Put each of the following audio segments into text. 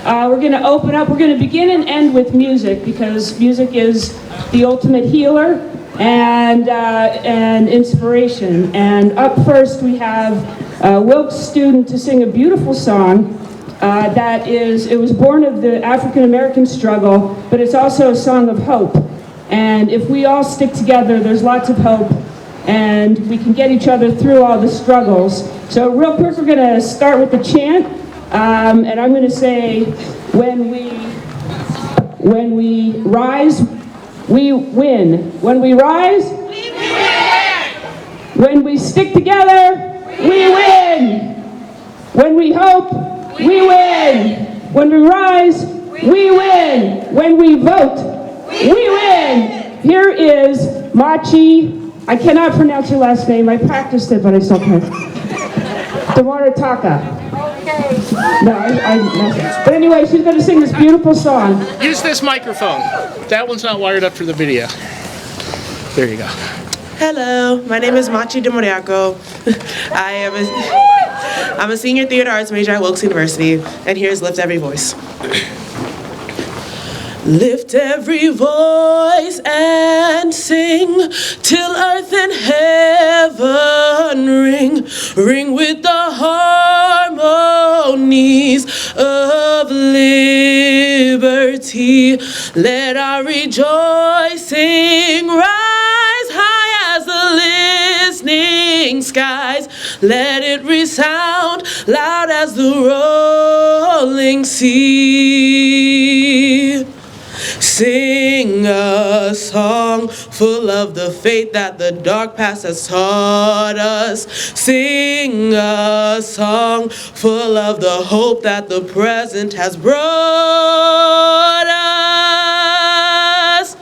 We're going to open up. We're going to begin and end with music because music is the ultimate healer and inspiration. And up first we have a Wilkes student to sing a beautiful song it was born of the African American struggle, but it's also a song of hope. And if we all stick together, there's lots of hope, and we can get each other through all the struggles. So real quick, we're going to start with the chant, and I'm going to say, when we rise, we win. When we rise, we win. When we stick together, we win. When we hope, we win. When we rise, we win. When we vote, we win. Here is Machi. I cannot pronounce your last name. I practiced it, but I still can't. Dewarataka. Okay. No, I but anyway, she's going to sing this beautiful song. Use this microphone. That one's not wired up for the video. There you go. Hello, my name is Machi Demoriaco. I'm a senior theater arts major at Wilkes University, and here's Lift Every Voice. Lift every voice and sing till earth and heaven ring with the harmonies of liberty. Let our rejoicing rise high as the listening skies. Let it resound loud as the rolling sea. Sing a song full of the faith that the dark past has taught us. Sing a song full of the hope that the present has brought us.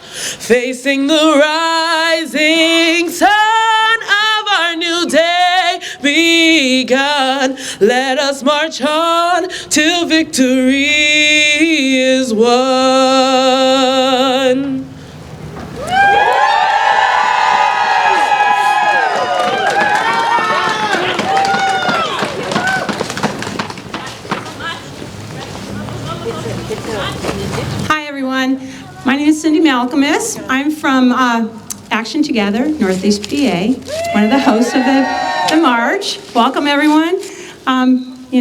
Facing the rising sun of our new day begun. Let us march on till victory is won. Hi everyone, my name is Cindy Malcolmus. I'm from Action Together, Northeast PA, one of the hosts of the march. Welcome everyone.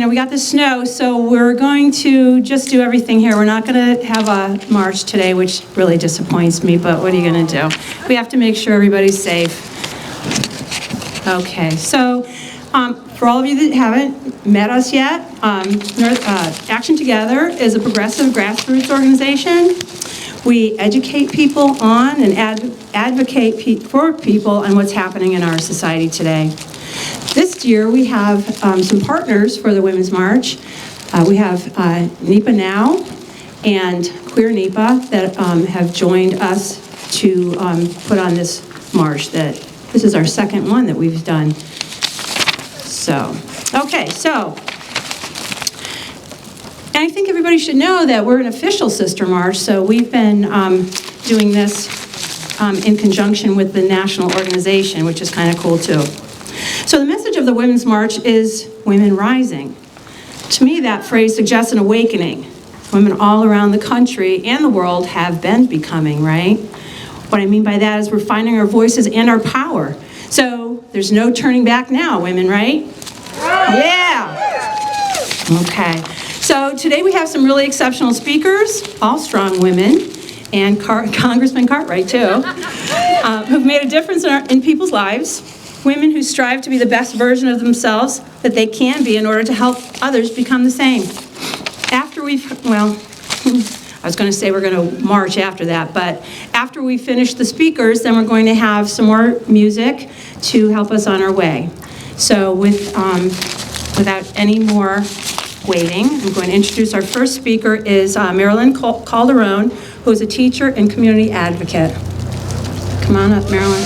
We got the snow, so we're going to just do everything here. We're not going to have a march today, which really disappoints me, but what are you going to do? We have to make sure everybody's safe. Okay, so for all of you that haven't met us yet, Action Together is a progressive grassroots organization. We educate people on and advocate for people on what's happening in our society today. This year we have some partners for the Women's March. We have NEPA Now and Queer NEPA that have joined us to put on this march. This is our second one that we've done. And I think everybody should know that we're an official sister march, so we've been doing this in conjunction with the national organization, which is kind of cool too. So the message of the Women's March is women rising. To me, that phrase suggests an awakening. Women all around the country and the world have been becoming, right? What I mean by that is we're finding our voices and our power. So there's no turning back now, women, right? Yeah. Okay. So today we have some really exceptional speakers, all strong women, and Congressman Cartwright too, who've made a difference in people's lives. Women who strive to be the best version of themselves that they can be in order to help others become the same. I was going to say we're going to march after that, but after we finish the speakers, then we're going to have some more music to help us on our way. So without any more waiting, I'm going to introduce our first speaker is Marilyn Calderon, who is a teacher and community advocate. Come on up, Marilyn.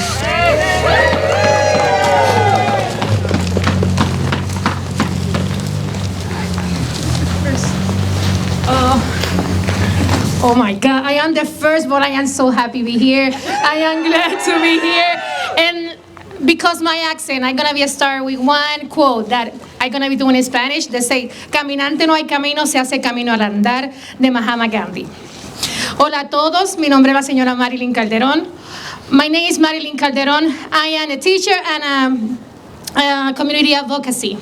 Oh my God, I am the first, but I am so happy to be here. I am glad to be here. And because my accent, I'm gonna be start with one quote that I'm gonna be doing in Spanish. They say, caminante no hay camino, se hace camino al andar, de Mahatma Gandhi. Hola a todos, mi nombre es la señora Marilyn Calderón. My name is Marilyn Calderón. I am a teacher and a community advocacy.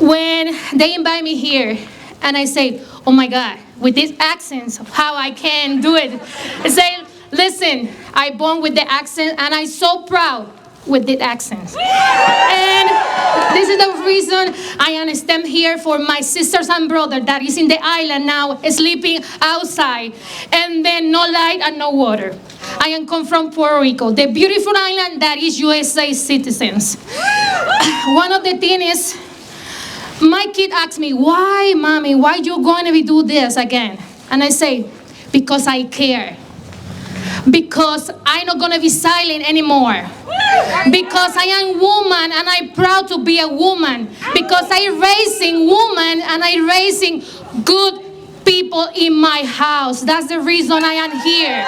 When they invite me here and I say, oh my God, with these accents, how I can do it. I say, listen, I born with the accent and I'm so proud with the accents. And this is the reason I understand here for my sisters and brother that is in the island now, sleeping outside, and then no light and no water. I am come from Puerto Rico, the beautiful island that is USA citizens. One of the things is, my kid asks me, why, mommy, why you going to be do this again? And I say, because I care. Because I'm not going to be silent anymore. Because I am woman and I'm proud to be a woman. Because I'm raising woman and I'm raising good people in my house. That's the reason I am here.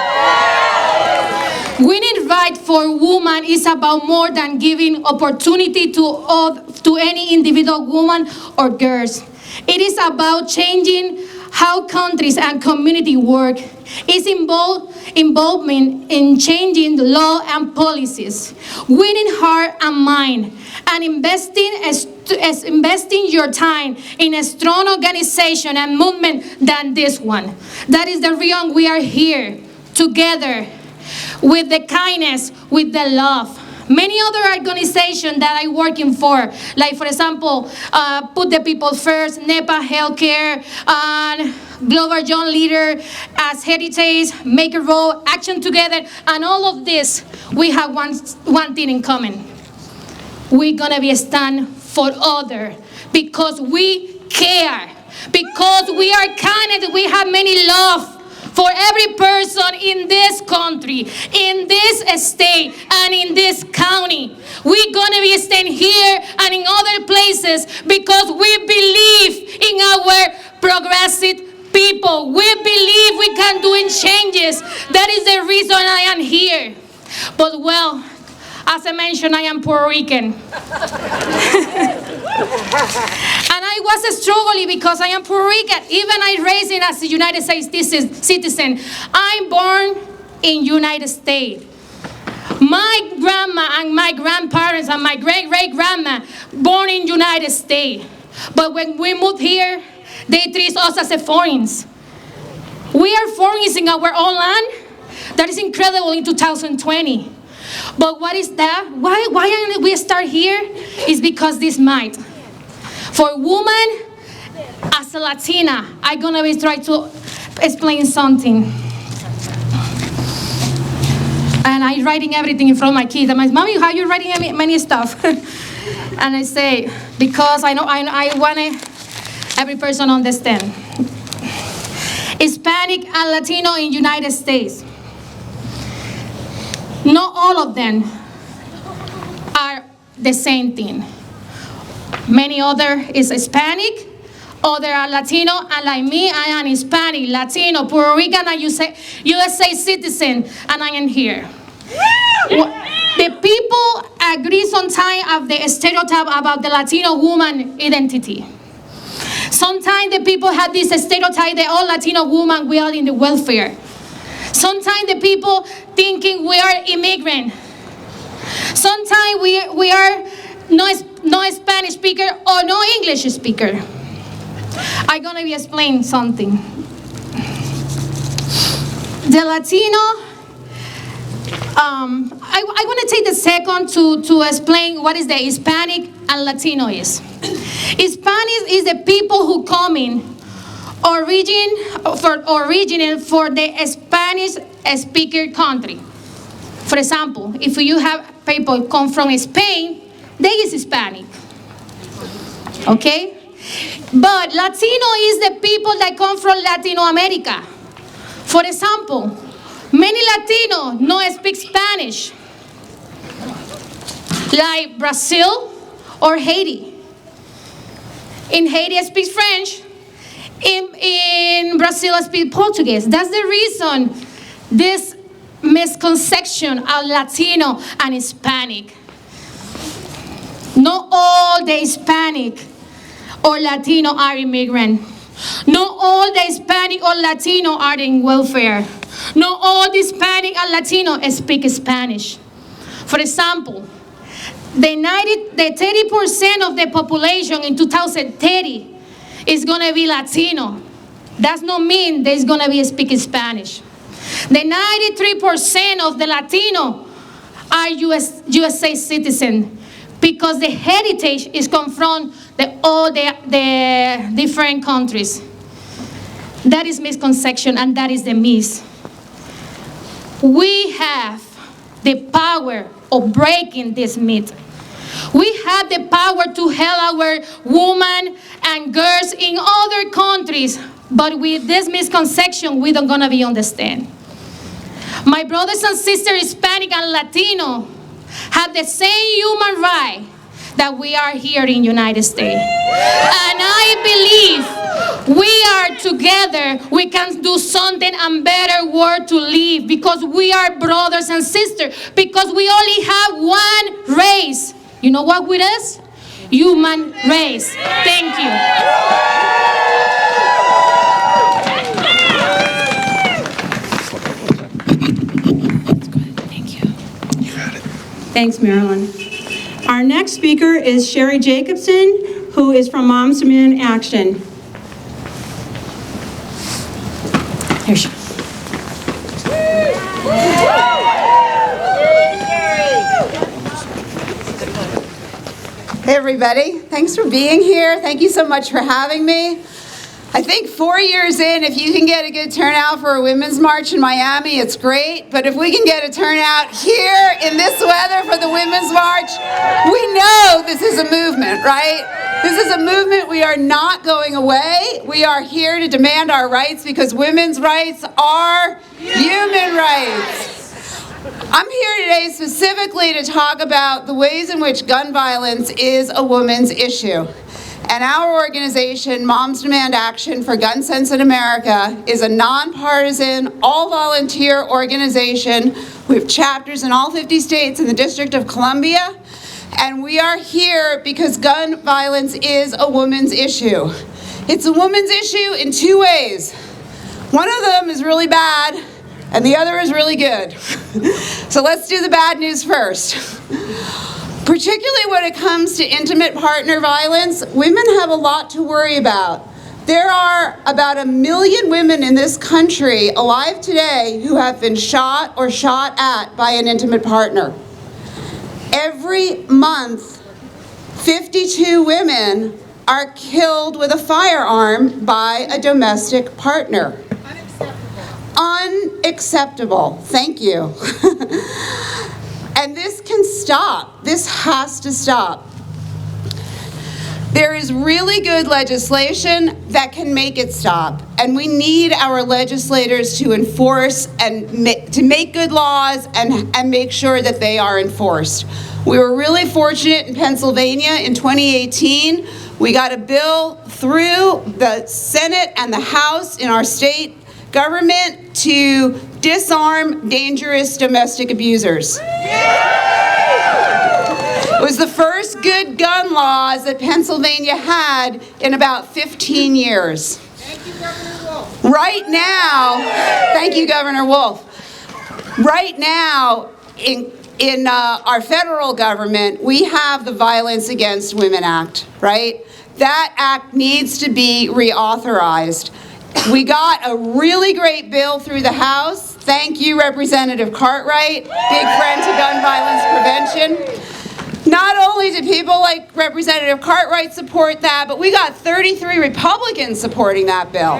Winning right for woman is about more than giving opportunity to any individual woman or girls. It is about changing how countries and community work. It's involvement in changing the law and policies, winning heart and mind, and investing your time in a strong organization and movement than this one. That is the reason we are here together with the kindness, with the love. Many other organizations that I'm working for, like for example, Put the People First, NEPA Healthcare, and Global Young Leader, as Heritage, Make a Road, Action Together, and all of this, we have one thing in common. We're gonna be a stand for other because we care, because we are kind and we have many love for every person in this country, in this state, and in this county. We're gonna be staying here and in other places because we believe in our progressive people. We believe we can do changes. That is the reason I am here. But well, as I mentioned, I am Puerto Rican. And I was struggling because I am Puerto Rican. Even I raised as a United States citizen. I'm born in United States. My grandma and my grandparents and my great-great-grandma born in United States. But when we moved here, they treat us as foreigners. We are foreigners in our own land. That is incredible in 2020. But what is that? Why we start here? Is because this might. For woman, as a Latina, I'm gonna be trying to explain something. And I'm writing everything in front of my kids. I'm like, Mommy, how are you writing many stuff? And I say, because I want every person understand. Hispanic and Latino in United States. Not all of them are the same thing. Many other is Hispanic, other are Latino, and like me, I am Hispanic, Latino, Puerto Rican, and USA citizen, and I am here. The people agree sometimes of the stereotype about the Latino woman identity. Sometimes the people have this stereotype that all Latino women, we are in the welfare. Sometimes the people thinking we are immigrant. Sometimes we are no Spanish speaker or no English speaker. I'm gonna be explaining something. The Latino, I want to take the second to explain what is the Hispanic and Latino is. Hispanic is the people who come in originated for the Spanish speaker country. For example, if you have people come from Spain, they is Hispanic. Okay? But Latino is the people that come from Latin America. For example, many Latino no speak Spanish, like Brazil or Haiti. In Haiti, I speak French. In Brazil, I speak Portuguese. That's the reason this misconception of Latino and Hispanic. Not all the Hispanic or Latino are immigrant. Not all the Hispanic or Latino are in welfare. Not all the Hispanic and Latino speak Spanish. For example, the 30% of the population in 2030 is going to be Latino. Does not mean there's going to be speaking Spanish. The 93% of the Latino are USA citizens because the heritage is come from all the different countries. That is misconception, and that is the myth. We have the power of breaking this myth. We have the power to help our women and girls in other countries, but with this misconception, we don't gonna be understand. My brothers and sisters, Hispanic and Latino, have the same human right that we are here in United States. And I believe we are together, we can do something and better world to live because we are brothers and sisters, because we only have one race. You know what with us? Human race. Thank you. Thanks, Marilyn. Our next speaker is Sherry Jacobson, who is from Moms Demand Action. Here she is. Hey everybody, thanks for being here. Thank you so much for having me. I think 4 years in, if you can get a good turnout for a women's march in Miami, it's great. But if we can get a turnout here in this weather for the women's march, we know this is a movement, right? This is a movement. We are not going away. We are here to demand our rights because women's rights are human rights. I'm here today specifically to talk about the ways in which gun violence is a woman's issue. And our organization, Moms Demand Action for Gun Sense in America, is a nonpartisan, all-volunteer organization. We have chapters in all 50 states and the District of Columbia. And we are here because gun violence is a woman's issue. It's a woman's issue in two ways. One of them is really bad, and the other is really good. So let's do the bad news first. Particularly when it comes to intimate partner violence, women have a lot to worry about. There are about 1 million women in this country alive today who have been shot or shot at by an intimate partner. Every month, 52 women are killed with a firearm by a domestic partner. Unacceptable. Thank you. And this can stop. This has to stop. There is really good legislation that can make it stop. And we need our legislators to enforce and to make good laws and make sure that they are enforced. We were really fortunate in Pennsylvania in 2018. We got a bill through the Senate and the House in our state government to disarm dangerous domestic abusers. It was the first good gun laws that Pennsylvania had in about 15 years. Thank you, Governor Wolf. Right now, thank you, Governor Wolf. Right now, in our federal government, we have the Violence Against Women Act, right? That act needs to be reauthorized. We got a really great bill through the House. Thank you, Representative Cartwright, big friend to gun violence prevention. Not only did people like Representative Cartwright support that, but we got 33 Republicans supporting that bill.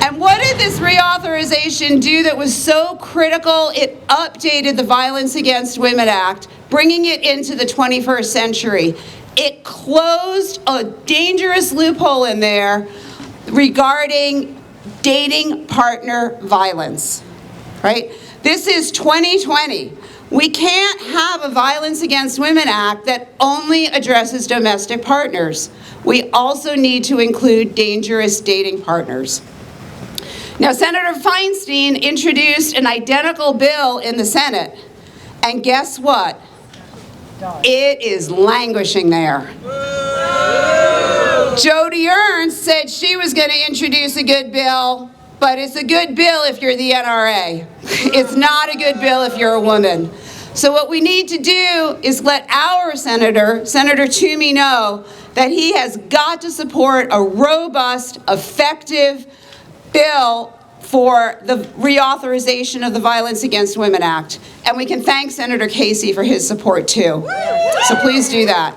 And what did this reauthorization do that was so critical? It updated the Violence Against Women Act, bringing it into the 21st century. It closed a dangerous loophole in there regarding dating partner violence, right? This is 2020. We can't have a Violence Against Women Act that only addresses domestic partners. We also need to include dangerous dating partners. Now, Senator Feinstein introduced an identical bill in the Senate, and guess what? It is languishing there. Jody Ernst said she was going to introduce a good bill, but it's a good bill if you're the NRA. It's not a good bill if you're a woman. So what we need to do is let our Senator Toomey, know that he has got to support a robust, effective bill for the reauthorization of the Violence Against Women Act. And we can thank Senator Casey for his support too. So please do that.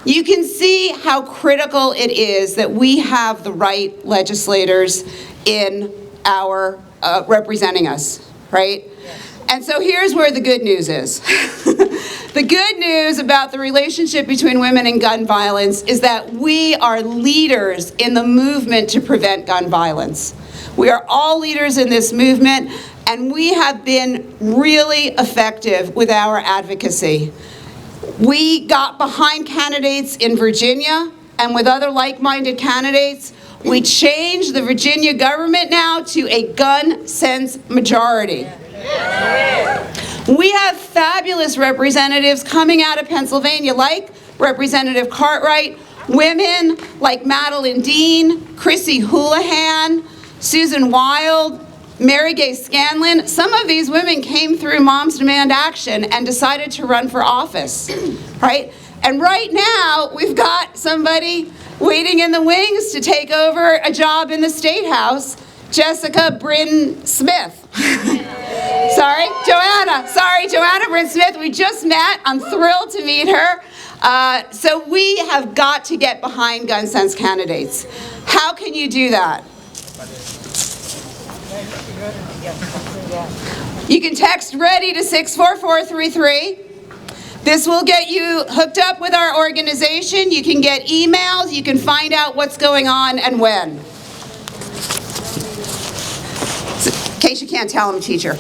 You can see how critical it is that we have the right legislators in our representing us, right? And so here's where the good news is. The good news about the relationship between women and gun violence is that we are leaders in the movement to prevent gun violence. We are all leaders in this movement, and we have been really effective with our advocacy. We got behind candidates in Virginia, and with other like-minded candidates, we changed the Virginia government now to a gun sense majority. We have fabulous representatives coming out of Pennsylvania, like Representative Cartwright, women like Madeline Dean, Chrissy Houlihan, Susan Wild, Mary Gay Scanlon. Some of these women came through Moms Demand Action and decided to run for office, right? And right now, we've got somebody waiting in the wings to take over a job in the State House, Jessica Bryn Smith. Joanna Bryn Smith. We just met. I'm thrilled to meet her. So we have got to get behind gun sense candidates. How can you do that? You can text READY to 64433. This will get you hooked up with our organization. You can get emails. You can find out what's going on and when. In case you can't tell, I'm a teacher.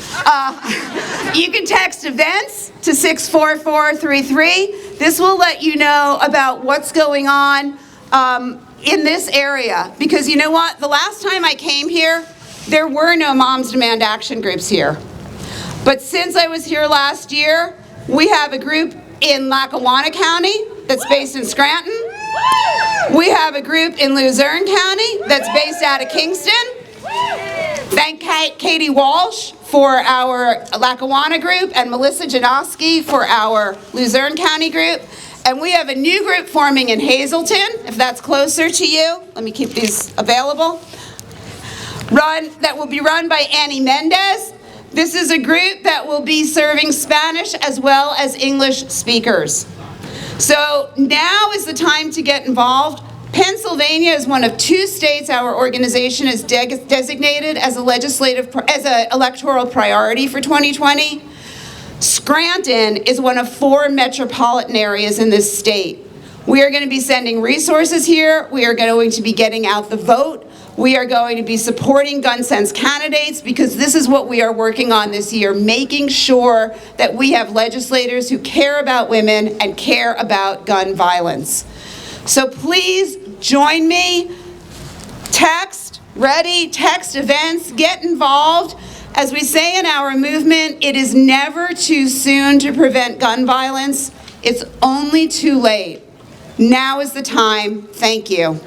You can text events to 64433. This will let you know about what's going on in this area. Because you know what? The last time I came here, there were no Moms Demand Action groups here. But since I was here last year, we have a group in Lackawanna County that's based in Scranton. We have a group in Luzerne County that's based out of Kingston. Thank Katie Walsh for our Lackawanna group and Melissa Janoski for our Luzerne County group. And we have a new group forming in Hazleton, if that's closer to you. Let me keep these available. That will be run by Annie Mendez. This is a group that will be serving Spanish as well as English speakers. So now is the time to get involved. Pennsylvania is one of 2 states our organization is designated as an electoral priority for 2020. Scranton is one of 4 metropolitan areas in this state. We are going to be sending resources here. We are going to be getting out the vote. We are going to be supporting gun sense candidates because this is what we are working on this year, making sure that we have legislators who care about women and care about gun violence. So please join me. Text, READY, text events, get involved. As we say in our movement, it is never too soon to prevent gun violence. It's only too late. Now is the time. Thank you.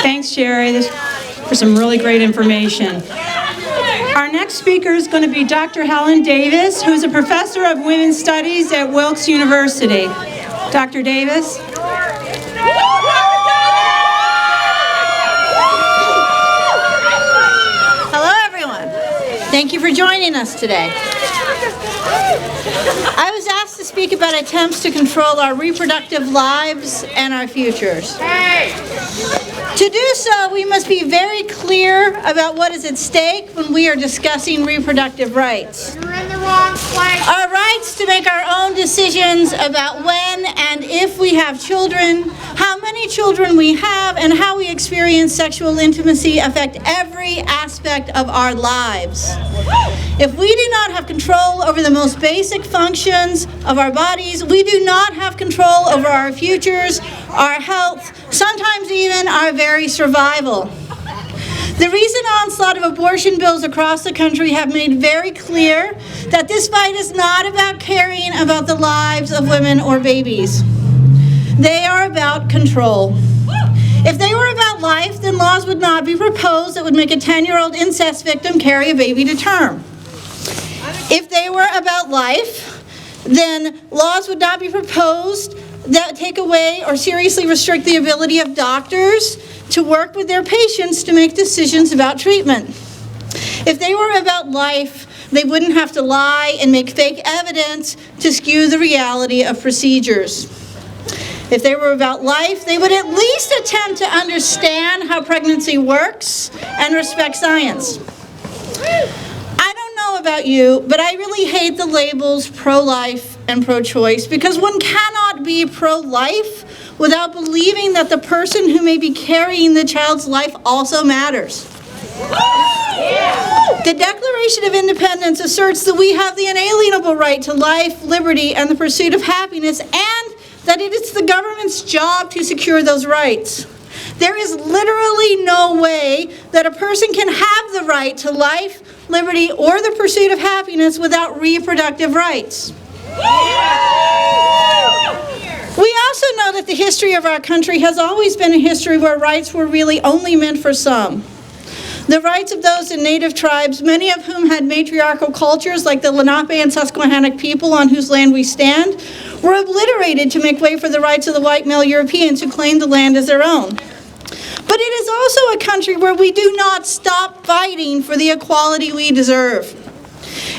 Thanks, Sherry, for some really great information. Our next speaker is going to be Dr. Helen Davis, who's a professor of women's studies at Wilkes University. Dr. Davis. Hello, everyone. Thank you for joining us today. I was asked to speak about attempts to control our reproductive lives and our futures. To do so, we must be very clear about what is at stake when we are discussing reproductive rights. You're in the wrong place. Our rights to make our own decisions about when and if we have children, how many children we have, and how we experience sexual intimacy affect every aspect of our lives. If we do not have control over the most basic functions of our bodies, we do not have control over our futures, our health, sometimes even our very survival. The recent onslaught of abortion bills across the country have made very clear that this fight is not about caring about the lives of women or babies. They are about control. If they were about life, then laws would not be proposed that would make a 10-year-old incest victim carry a baby to term. If they were about life, then laws would not be proposed that take away or seriously restrict the ability of doctors to work with their patients to make decisions about treatment. If they were about life, they wouldn't have to lie and make fake evidence to skew the reality of procedures. If they were about life, they would at least attempt to understand how pregnancy works and respect science. I don't know about you, but I really hate the labels pro-life and pro-choice because one cannot be pro-life without believing that the person who may be carrying the child's life also matters. The Declaration of Independence asserts that we have the inalienable right to life, liberty, and the pursuit of happiness, and that it is the government's job to secure those rights. There is literally no way that a person can have the right to life, liberty, or the pursuit of happiness without reproductive rights. We also know that the history of our country has always been a history where rights were really only meant for some. The rights of those in native tribes, many of whom had matriarchal cultures like the Lenape and Susquehannock people on whose land we stand, were obliterated to make way for the rights of the white male Europeans who claimed the land as their own. But it is also a country where we do not stop fighting for the equality we deserve.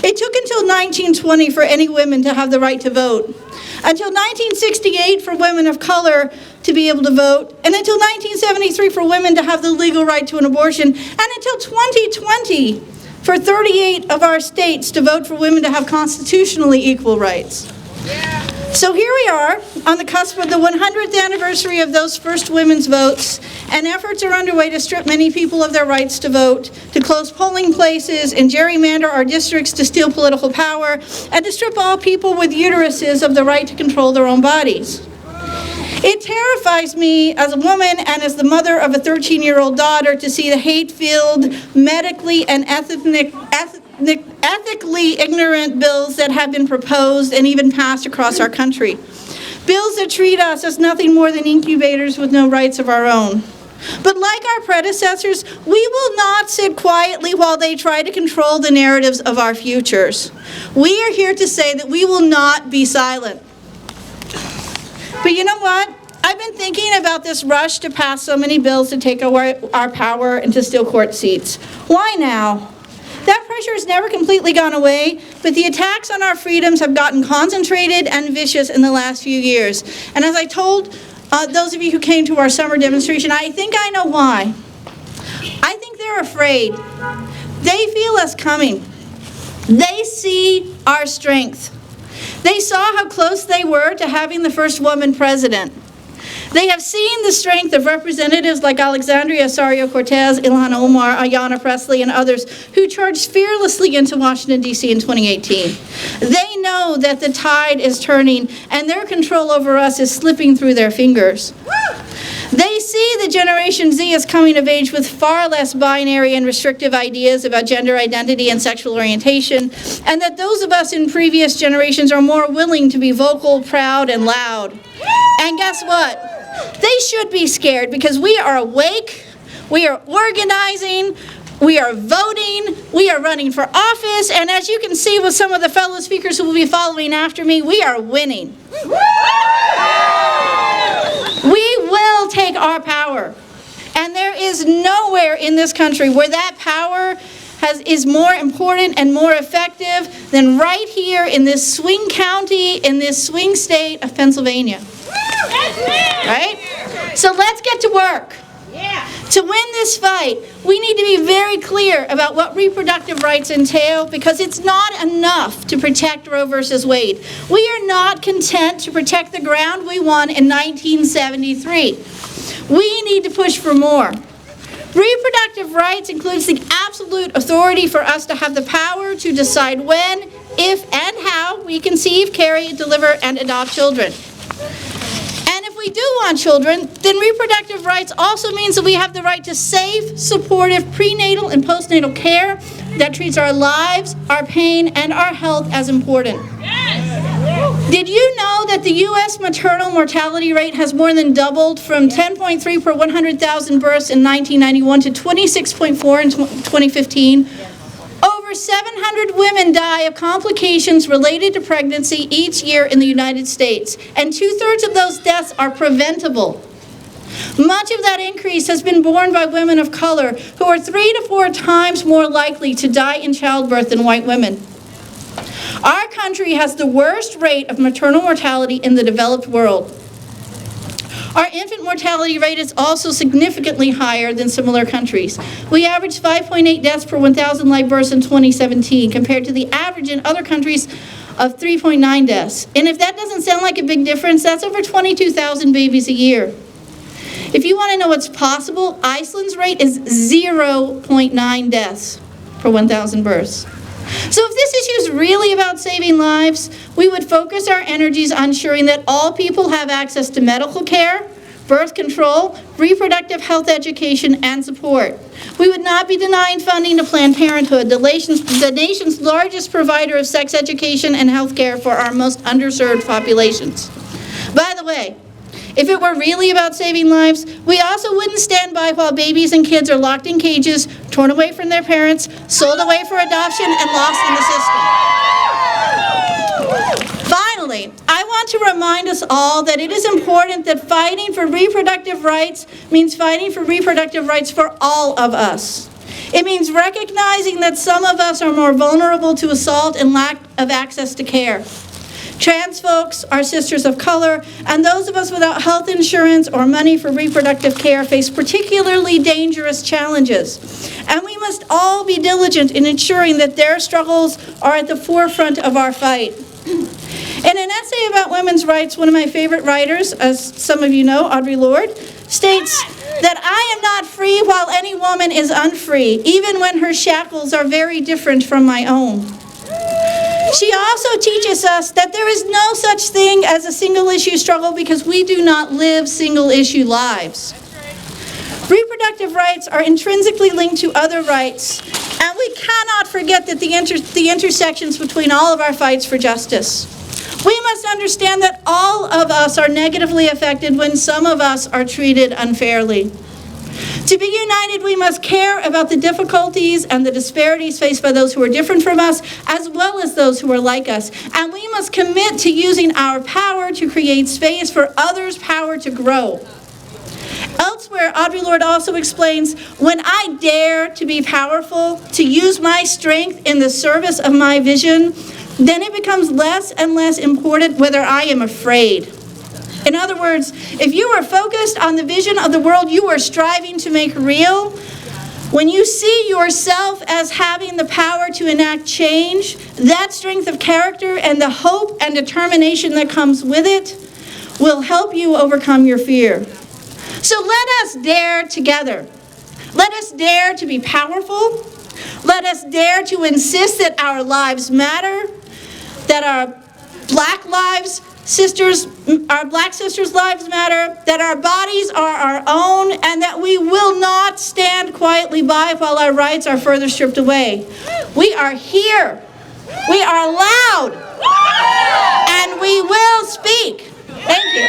It took until 1920 for any women to have the right to vote, until 1968 for women of color to be able to vote, and until 1973 for women to have the legal right to an abortion, and until 2020 for 38 of our states to vote for women to have constitutionally equal rights. So here we are on the cusp of the 100th anniversary of those first women's votes, and efforts are underway to strip many people of their rights to vote, to close polling places and gerrymander our districts to steal political power, and to strip all people with uteruses of the right to control their own bodies. It terrifies me as a woman and as the mother of a 13-year-old daughter to see the hate-filled, medically and ethically ignorant bills that have been proposed and even passed across our country. Bills that treat us as nothing more than incubators with no rights of our own. But like our predecessors, we will not sit quietly while they try to control the narratives of our futures. We are here to say that we will not be silent. But you know what? I've been thinking about this rush to pass so many bills to take away our power and to steal court seats. Why now? That pressure has never completely gone away, but the attacks on our freedoms have gotten concentrated and vicious in the last few years. And as I told those of you who came to our summer demonstration, I think I know why. I think they're afraid. They feel us coming. They see our strength. They saw how close they were to having the first woman president. They have seen the strength of representatives like Alexandria Ocasio-Cortez, Ilhan Omar, Ayanna Pressley, and others who charged fearlessly into Washington, D.C. in 2018. They know that the tide is turning and their control over us is slipping through their fingers. They see the Generation Z is coming of age with far less binary and restrictive ideas about gender identity and sexual orientation, and that those of us in previous generations are more willing to be vocal, proud, and loud. And guess what? They should be scared because we are awake, we are organizing, we are voting, we are running for office, and as you can see with some of the fellow speakers who will be following after me, we are winning. We will take our power. And there is nowhere in this country where that power is more important and more effective than right here in this swing county, in this swing state of Pennsylvania. Right? So let's get to work. To win this fight, we need to be very clear about what reproductive rights entail because it's not enough to protect Roe versus Wade. We are not content to protect the ground we won in 1973. We need to push for more. Reproductive rights includes the absolute authority for us to have the power to decide when, if, and how we conceive, carry, deliver, and adopt children. And if we do want children, then reproductive rights also means that we have the right to safe, supportive prenatal and postnatal care that treats our lives, our pain, and our health as important. Did you know that the U.S. maternal mortality rate has more than doubled from 10.3 per 100,000 births in 1991 to 26.4 in 2015? Over 700 women die of complications related to pregnancy each year in the United States, and 2/3 of those deaths are preventable. Much of that increase has been borne by women of color, who are 3 to 4 times more likely to die in childbirth than white women. Our country has the worst rate of maternal mortality in the developed world. Our infant mortality rate is also significantly higher than similar countries. We averaged 5.8 deaths per 1,000 live births in 2017, compared to the average in other countries of 3.9 deaths. And if that doesn't sound like a big difference, that's over 22,000 babies a year. If you want to know what's possible, Iceland's rate is 0.9 deaths per 1,000 births. So if this issue is really about saving lives, we would focus our energies on ensuring that all people have access to medical care, birth control, reproductive health education, and support. We would not be denying funding to Planned Parenthood, the nation's largest provider of sex education and health care for our most underserved populations. By the way, if it were really about saving lives, we also wouldn't stand by while babies and kids are locked in cages, torn away from their parents, sold away for adoption, and lost in the system. Finally, I want to remind us all that it is important that fighting for reproductive rights means fighting for reproductive rights for all of us. It means recognizing that some of us are more vulnerable to assault and lack of access to care. Trans folks, our sisters of color, and those of us without health insurance or money for reproductive care face particularly dangerous challenges. And we must all be diligent in ensuring that their struggles are at the forefront of our fight. In an essay about women's rights, one of my favorite writers, as some of you know, Audre Lorde, states that I am not free while any woman is unfree, even when her shackles are very different from my own. She also teaches us that there is no such thing as a single-issue struggle because we do not live single-issue lives. Reproductive rights are intrinsically linked to other rights, and we cannot forget that the intersections between all of our fights for justice. We must understand that all of us are negatively affected when some of us are treated unfairly. To be united, we must care about the difficulties and the disparities faced by those who are different from us, as well as those who are like us. And we must commit to using our power to create space for others' power to grow. Elsewhere, Audre Lorde also explains, when I dare to be powerful, to use my strength in the service of my vision, then it becomes less and less important whether I am afraid. In other words, if you are focused on the vision of the world you are striving to make real, when you see yourself as having the power to enact change, that strength of character and the hope and determination that comes with it will help you overcome your fear. So let us dare together. Let us dare to be powerful. Let us dare to insist that our lives matter, that our black sisters' lives matter, that our bodies are our own, and that we will not stand quietly by while our rights are further stripped away. We are here. We are loud. And we will speak. Thank you.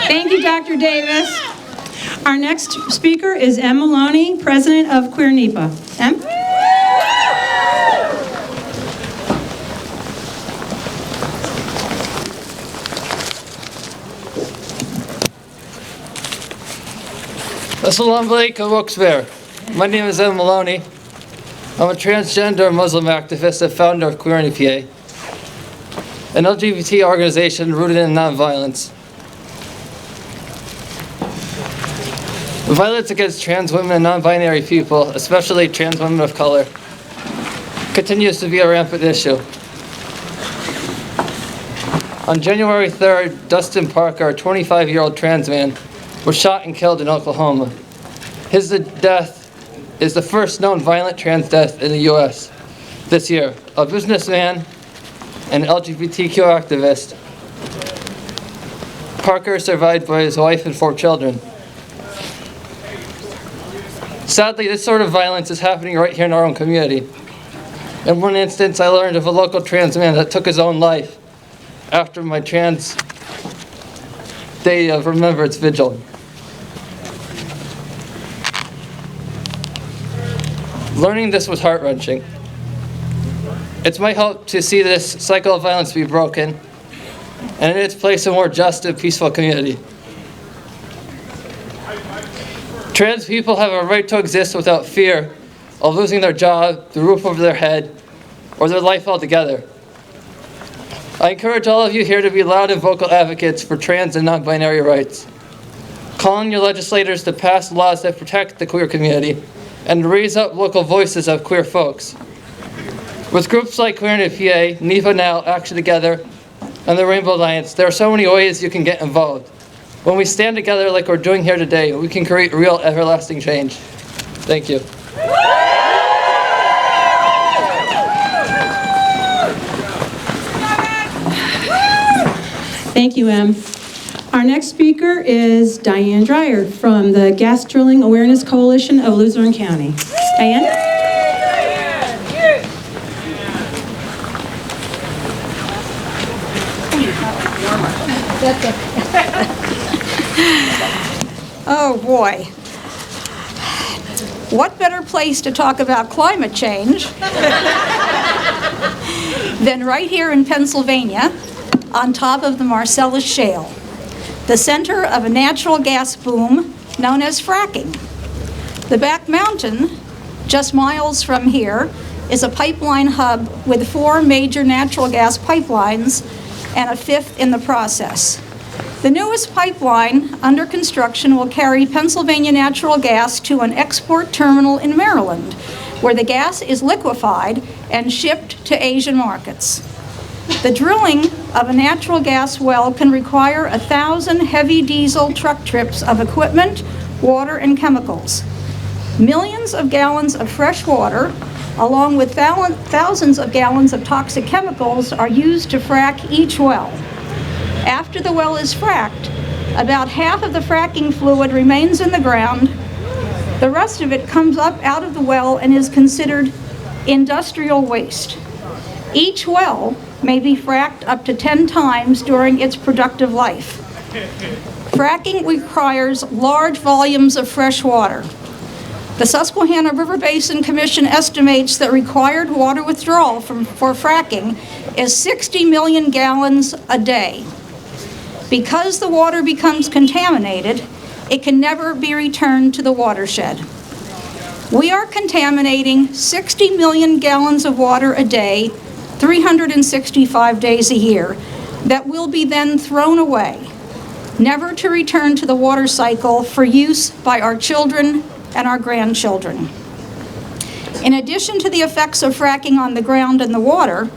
Thank you, Dr. Davis. Our next speaker is Em Maloney, president of Queer NEPA. Em? Assalamu alaikum, Wilkes-Barre. My name is Em Maloney. I'm a transgender Muslim activist and founder of Queer NEPA, an LGBT organization rooted in nonviolence. Violence against trans women and non-binary people, especially trans women of color, continues to be a rampant issue. On January 3rd, Dustin Parker, a 25-year-old trans man, was shot and killed in Oklahoma. His death is the first known violent trans death in the U.S. this year. A businessman and LGBTQ activist Parker is survived by his wife and 4 children. Sadly, this sort of violence is happening right here in our own community. In one instance, I learned of a local trans man that took his own life after my Trans Day of Remembrance Vigil. Learning this was heart-wrenching. It's my hope to see this cycle of violence be broken and in its place a more just and peaceful community. Trans people have a right to exist without fear of losing their job, the roof over their head, or their life altogether. I encourage all of you here to be loud and vocal advocates for trans and non-binary rights. Call on your legislators to pass laws that protect the queer community and raise up local voices of queer folks. With groups like Queer in PA, NEPA Now, Action Together, and the Rainbow Alliance, there are so many ways you can get involved. When we stand together like we're doing here today, we can create real, everlasting change. Thank you. Thank you, Em. Our next speaker is Diane Dreyer from the Gas Drilling Awareness Coalition of Luzerne County. Diane? Oh boy. What better place to talk about climate change than right here in Pennsylvania on top of the Marcellus Shale, the center of a natural gas boom known as fracking. The Back Mountain, just miles from here, is a pipeline hub with 4 major natural gas pipelines and a 5th in the process. The newest pipeline under construction will carry Pennsylvania natural gas to an export terminal in Maryland, where the gas is liquefied and shipped to Asian markets. The drilling of a natural gas well can require 1,000 heavy diesel truck trips of equipment, water, and chemicals. Millions of gallons of fresh water, along with thousands of gallons of toxic chemicals, are used to frack each well. After the well is fracked, about half of the fracking fluid remains in the ground. The rest of it comes up out of the well and is considered industrial waste. Each well may be fracked up to 10 times during its productive life. Fracking requires large volumes of fresh water. The Susquehanna River Basin Commission estimates that required water withdrawal for fracking is 60 million gallons a day. Because the water becomes contaminated, it can never be returned to the watershed. We are contaminating 60 million gallons of water a day, 365 days a year, that will be then thrown away, never to return to the water cycle for use by our children and our grandchildren. In addition to the effects of fracking on the ground and the water,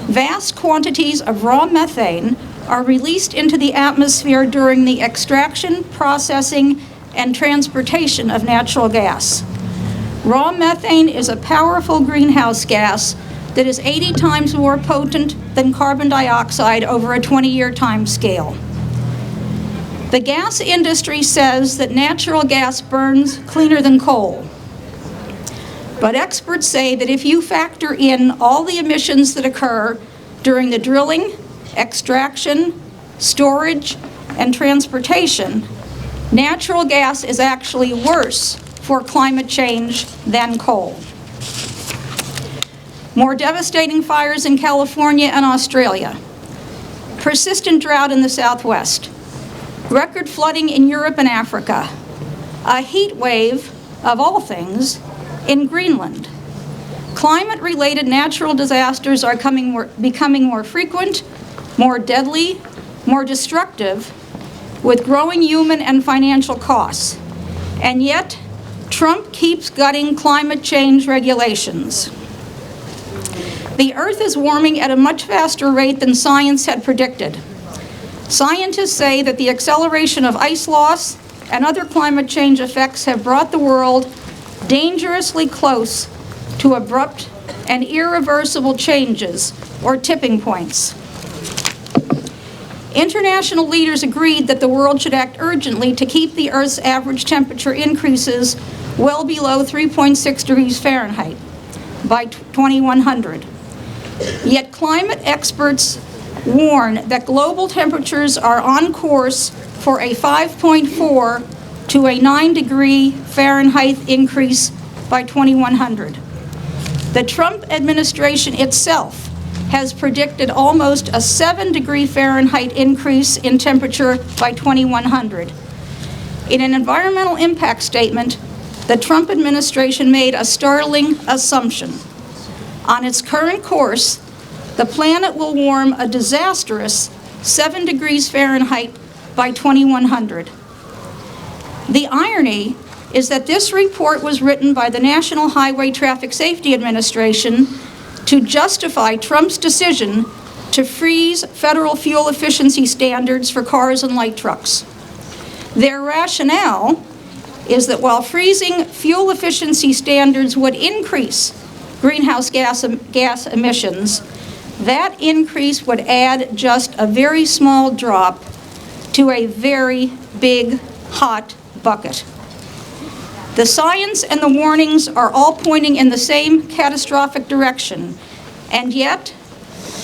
vast quantities of raw methane are released into the atmosphere during the extraction, processing, and transportation of natural gas. Raw methane is a powerful greenhouse gas that is 80 times more potent than carbon dioxide over a 20-year time scale. The gas industry says that natural gas burns cleaner than coal. But experts say that if you factor in all the emissions that occur during the drilling, extraction, storage, and transportation, natural gas is actually worse for climate change than coal. More devastating fires in California and Australia, persistent drought in the Southwest, record flooding in Europe and Africa, a heat wave, of all things, in Greenland. Climate-related natural disasters are becoming more frequent, more deadly, more destructive, with growing human and financial costs. And yet, Trump keeps gutting climate change regulations. The Earth is warming at a much faster rate than science had predicted. Scientists say that the acceleration of ice loss and other climate change effects have brought the world dangerously close to abrupt and irreversible changes, or tipping points. International leaders agreed that the world should act urgently to keep the Earth's average temperature increases well below 3.6 degrees Fahrenheit by 2100. Yet climate experts warn that global temperatures are on course for a 5.4 to a 9 degree Fahrenheit increase by 2100. The Trump administration itself has predicted almost a 7 degree Fahrenheit increase in temperature by 2100. In an environmental impact statement, the Trump administration made a startling assumption. On its current course, the planet will warm a disastrous 7 degrees Fahrenheit by 2100. The irony is that this report was written by the National Highway Traffic Safety Administration to justify Trump's decision to freeze federal fuel efficiency standards for cars and light trucks. Their rationale is that while freezing fuel efficiency standards would increase greenhouse gas emissions, that increase would add just a very small drop to a very big, hot bucket. The science and the warnings are all pointing in the same catastrophic direction, and yet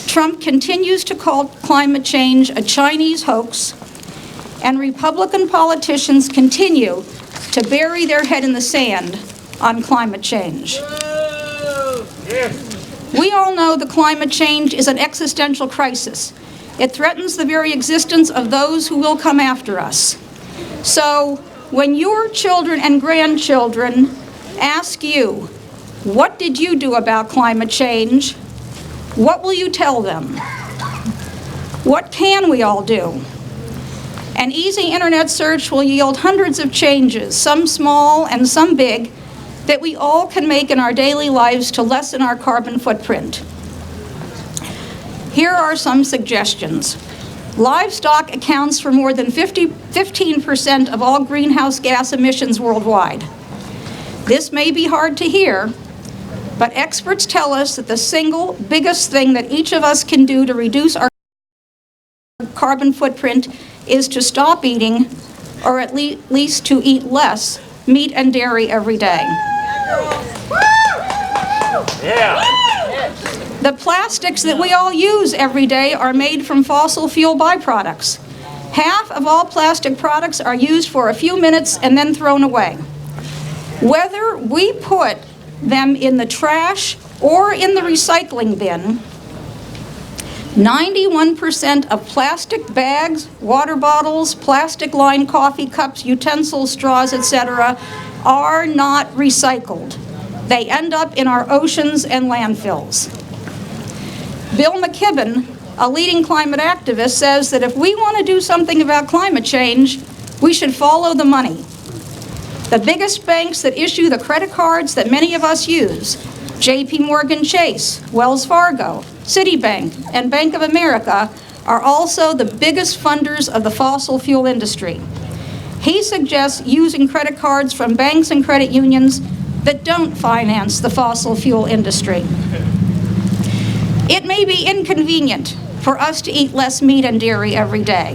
Trump continues to call climate change a Chinese hoax, and Republican politicians continue to bury their head in the sand on climate change. We all know that climate change is an existential crisis. It threatens the very existence of those who will come after us. So, when your children and grandchildren ask you, what did you do about climate change? What will you tell them? What can we all do? An easy internet search will yield hundreds of changes, some small and some big, that we all can make in our daily lives to lessen our carbon footprint. Here are some suggestions. Livestock accounts for more than 15% of all greenhouse gas emissions worldwide. This may be hard to hear, but experts tell us that the single biggest thing that each of us can do to reduce our carbon footprint is to stop eating, or at least to eat less, meat and dairy every day. The plastics that we all use every day are made from fossil fuel byproducts. Half of all plastic products are used for a few minutes and then thrown away. Whether we put them in the trash or in the recycling bin, 91% of plastic bags, water bottles, plastic-lined coffee cups, utensils, straws, etc. are not recycled. They end up in our oceans and landfills. Bill McKibben, a leading climate activist, says that if we want to do something about climate change, we should follow the money. The biggest banks that issue the credit cards that many of us use, J.P. Morgan Chase, Wells Fargo, Citibank, and Bank of America, are also the biggest funders of the fossil fuel industry. He suggests using credit cards from banks and credit unions that don't finance the fossil fuel industry. It may be inconvenient for us to eat less meat and dairy every day.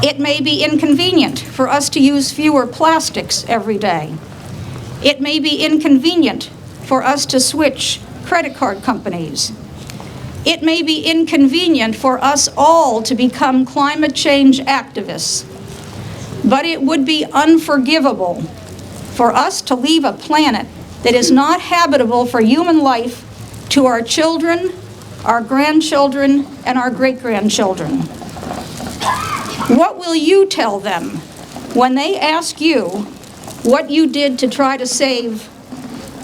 It may be inconvenient for us to use fewer plastics every day. It may be inconvenient for us to switch credit card companies. It may be inconvenient for us all to become climate change activists. But it would be unforgivable for us to leave a planet that is not habitable for human life to our children, our grandchildren, and our great-grandchildren. What will you tell them when they ask you what you did to try to save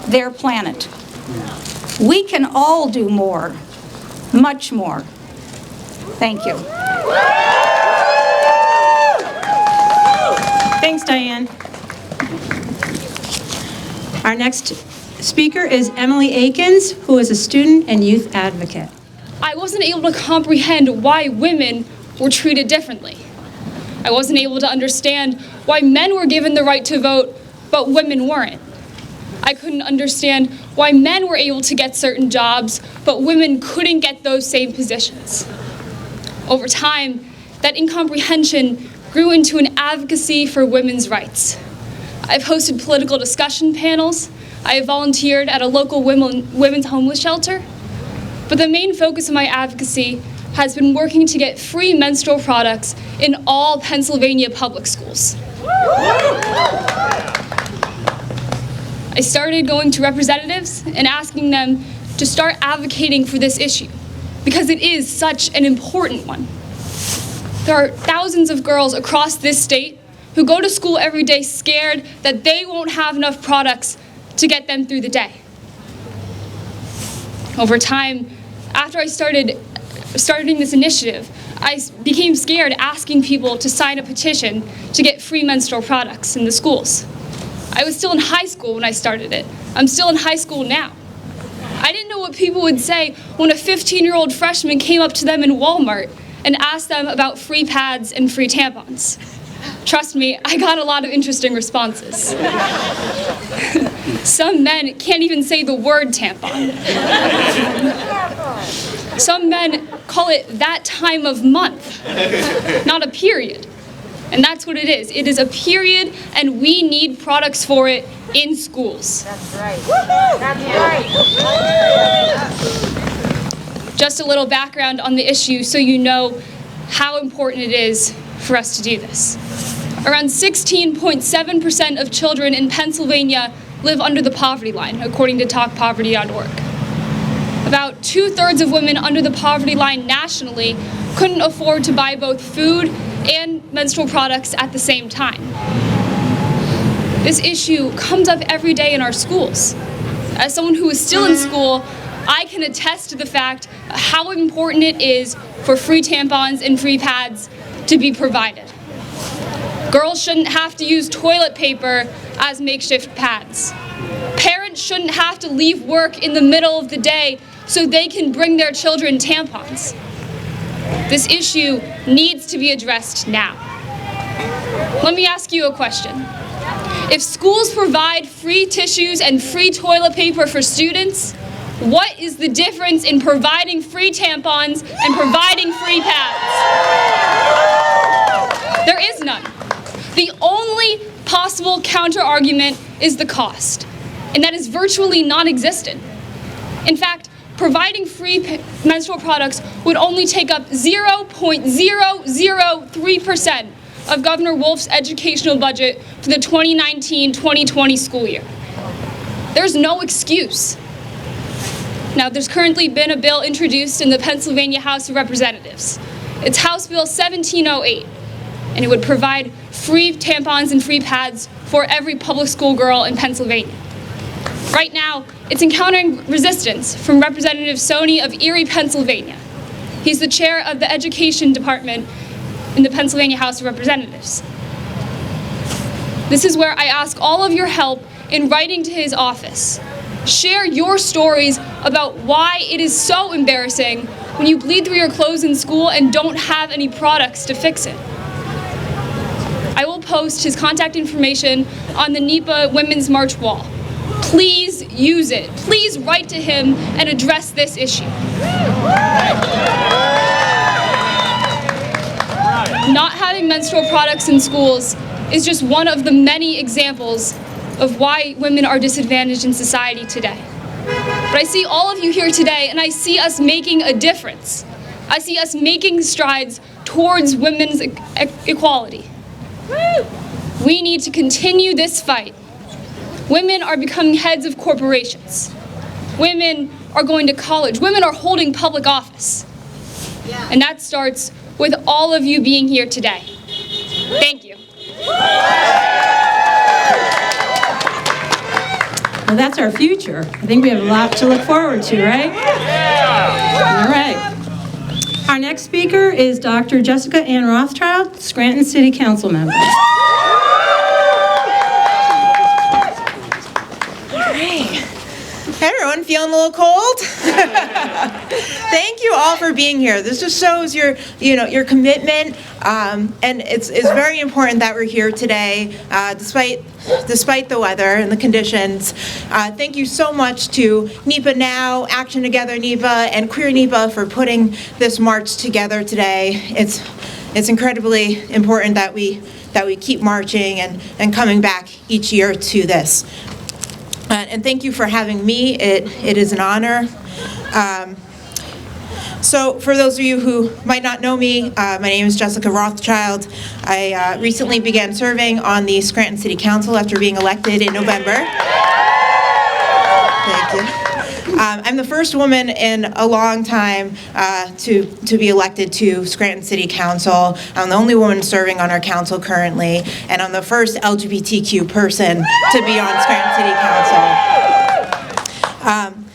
their planet? We can all do more, much more. Thank you. Thanks, Diane. Our next speaker is Emily Akins, who is a student and youth advocate. I wasn't able to comprehend why women were treated differently. I wasn't able to understand why men were given the right to vote, but women weren't. I couldn't understand why men were able to get certain jobs, but women couldn't get those same positions. Over time, that incomprehension grew into an advocacy for women's rights. I've hosted political discussion panels. I have volunteered at a local women's homeless shelter. But the main focus of my advocacy has been working to get free menstrual products in all Pennsylvania public schools. I started going to representatives and asking them to start advocating for this issue because it is such an important one. There are thousands of girls across this state who go to school every day scared that they won't have enough products to get them through the day. Over time, after I starting this initiative, I became scared asking people to sign a petition to get free menstrual products in the schools. I was still in high school when I started it. I'm still in high school now. I didn't know what people would say when a 15-year-old freshman came up to them in Walmart and asked them about free pads and free tampons. Trust me, I got a lot of interesting responses. Some men can't even say the word tampon. Some men call it that time of month, not a period. And that's what it is. It is a period, and we need products for it in schools. That's right. That's right. Just a little background on the issue so you know how important it is for us to do this. Around 16.7% of children in Pennsylvania live under the poverty line, according to TalkPoverty.org. About 2/3 of women under the poverty line nationally couldn't afford to buy both food and menstrual products at the same time. This issue comes up every day in our schools. As someone who is still in school, I can attest to the fact how important it is for free tampons and free pads to be provided. Girls shouldn't have to use toilet paper as makeshift pads. Parents shouldn't have to leave work in the middle of the day so they can bring their children tampons. This issue needs to be addressed now. Let me ask you a question. If schools provide free tissues and free toilet paper for students, what is the difference in providing free tampons and providing free pads? There is none. The only possible counter-argument is the cost, and that is virtually non-existent. In fact, providing free menstrual products would only take up 0.003% of Governor Wolf's educational budget for the 2019-2020 school year. There's no excuse. Now, there's currently been a bill introduced in the Pennsylvania House of Representatives. It's House Bill 1708, and it would provide free tampons and free pads for every public school girl in Pennsylvania. Right now, it's encountering resistance from Representative Soni of Erie, Pennsylvania. He's the chair of the Education Department in the Pennsylvania House of Representatives. This is where I ask all of your help in writing to his office. Share your stories about why it is so embarrassing when you bleed through your clothes in school and don't have any products to fix it. I will post his contact information on the NEPA Women's March wall. Please use it. Please write to him and address this issue. Not having menstrual products in schools is just one of the many examples of why women are disadvantaged in society today. But I see all of you here today, and I see us making a difference. I see us making strides towards women's equality. We need to continue this fight. Women are becoming heads of corporations. Women are going to college. Women are holding public office. And that starts with all of you being here today. Thank you. Well, that's our future. I think we have a lot to look forward to, right? All right. Our next speaker is Dr. Jessica Ann Rothschild, Scranton City Council member. Hey everyone, feeling a little cold? Thank you all for being here. This just shows your commitment, and it's very important that we're here today, despite the weather and the conditions. Thank you so much to NEPA Now, Action Together NEPA, and Queer NEPA for putting this march together today. It's incredibly important that we keep marching and coming back each year to this. And thank you for having me. It is an honor. So for those of you who might not know me, my name is Jessica Rothschild. I recently began serving on the Scranton City Council after being elected in November. Thank you. I'm the first woman in a long time to be elected to Scranton City Council. I'm the only woman serving on our council currently, and I'm the first LGBTQ person to be on Scranton City Council.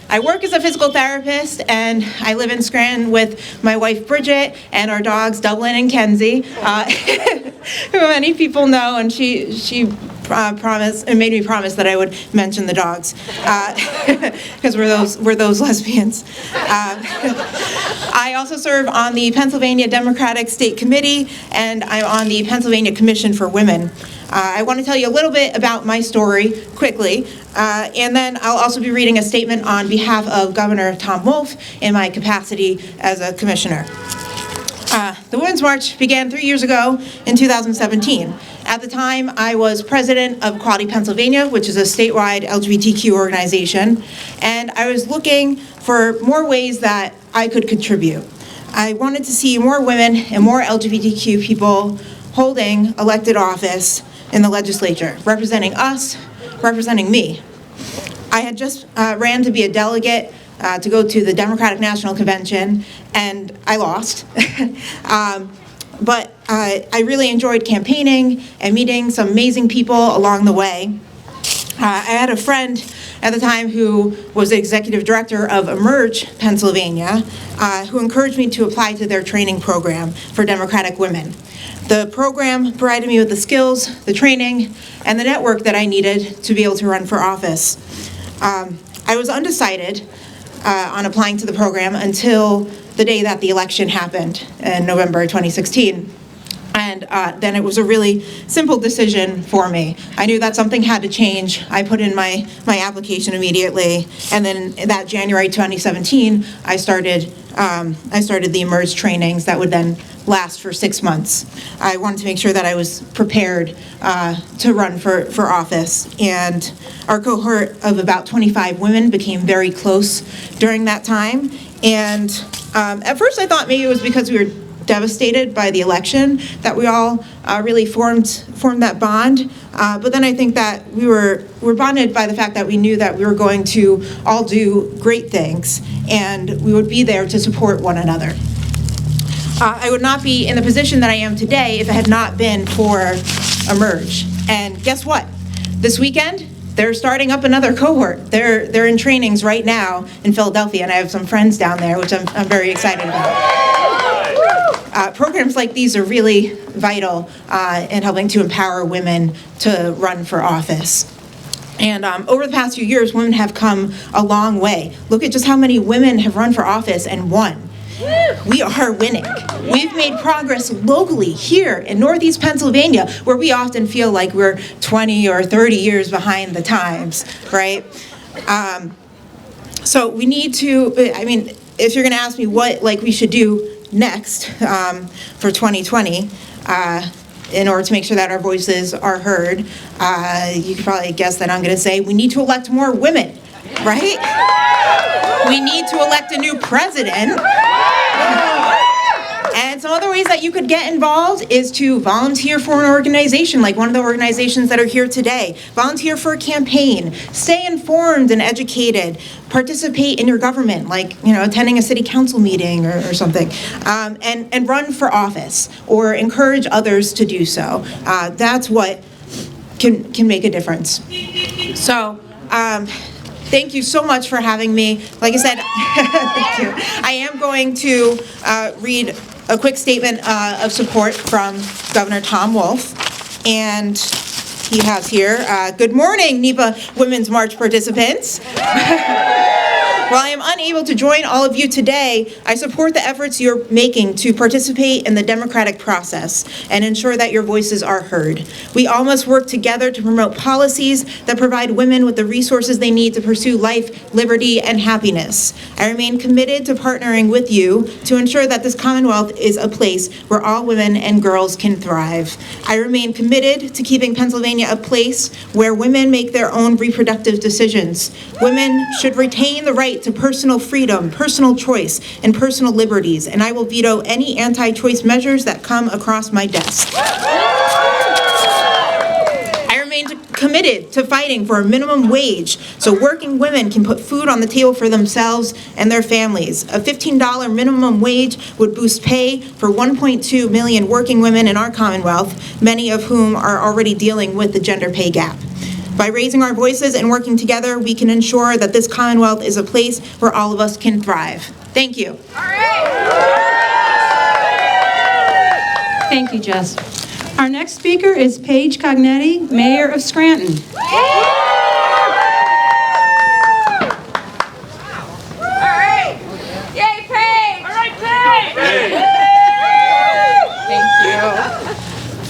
I work as a physical therapist, and I live in Scranton with my wife Bridget and our dogs Dublin and Kenzie, who many people know, and she promised and made me promise that I would mention the dogs because we're those lesbians. I also serve on the Pennsylvania Democratic State Committee, and I'm on the Pennsylvania Commission for Women. I want to tell you a little bit about my story quickly, and then I'll also be reading a statement on behalf of Governor Tom Wolf in my capacity as a commissioner. The Women's March began 3 years ago in 2017. At the time, I was president of Equality Pennsylvania, which is a statewide LGBTQ organization, and I was looking for more ways that I could contribute. I wanted to see more women and more LGBTQ people holding elected office in the legislature, representing us, representing me. I had just ran to be a delegate to go to the Democratic National Convention, and I lost. But I really enjoyed campaigning and meeting some amazing people along the way. I had a friend at the time who was the executive director of Emerge Pennsylvania, who encouraged me to apply to their training program for Democratic women. The program provided me with the skills, the training, and the network that I needed to be able to run for office. I was undecided on applying to the program until the day that the election happened in November 2016. And then it was a really simple decision for me. I knew that something had to change. I put in my application immediately, and then that January 2017, I started the Emerge trainings that would then last for 6 months. I wanted to make sure that I was prepared to run for office, and our cohort of about 25 women became very close during that time. And at first I thought maybe it was because we were devastated by the election that we all really formed that bond. But then I think that we're bonded by the fact that we knew that we were going to all do great things, and we would be there to support one another. I would not be in the position that I am today if it had not been for Emerge. And guess what? This weekend, they're starting up another cohort. They're in trainings right now in Philadelphia, and I have some friends down there, which I'm very excited about. Programs like these are really vital in helping to empower women to run for office. And over the past few years, women have come a long way. Look at just how many women have run for office and won. We are winning. We've made progress locally here in Northeast Pennsylvania, where we often feel like we're 20 or 30 years behind the times, right? So we need to, if you're gonna ask me what we should do next for 2020, in order to make sure that our voices are heard, you could probably guess that I'm gonna say we need to elect more women, right? We need to elect a new president. And some other ways that you could get involved is to volunteer for an organization, like one of the organizations that are here today. Volunteer for a campaign. Stay informed and educated. Participate in your government, like attending a city council meeting or something. And run for office or encourage others to do so. That's what can make a difference. So. Thank you so much for having me. Like I said, thank you. I am going to read a quick statement of support from Governor Tom Wolf. And he has here, good morning, NEPA Women's March participants. While I am unable to join all of you today, I support the efforts you're making to participate in the democratic process and ensure that your voices are heard. We all must work together to promote policies that provide women with the resources they need to pursue life, liberty, and happiness. I remain committed to partnering with you to ensure that this Commonwealth is a place where all women and girls can thrive. I remain committed to keeping Pennsylvania a place where women make their own reproductive decisions. Women should retain the right to personal freedom, personal choice, and personal liberties, and I will veto any anti-choice measures that come across my desk. I remain committed to fighting for a minimum wage so working women can put food on the table for themselves and their families. A $15 minimum wage would boost pay for 1.2 million working women in our Commonwealth, many of whom are already dealing with the gender pay gap. By raising our voices and working together, we can ensure that this Commonwealth is a place where all of us can thrive. Thank you. Thank you, Jess. Our next speaker is Paige Cognetti, Mayor of Scranton.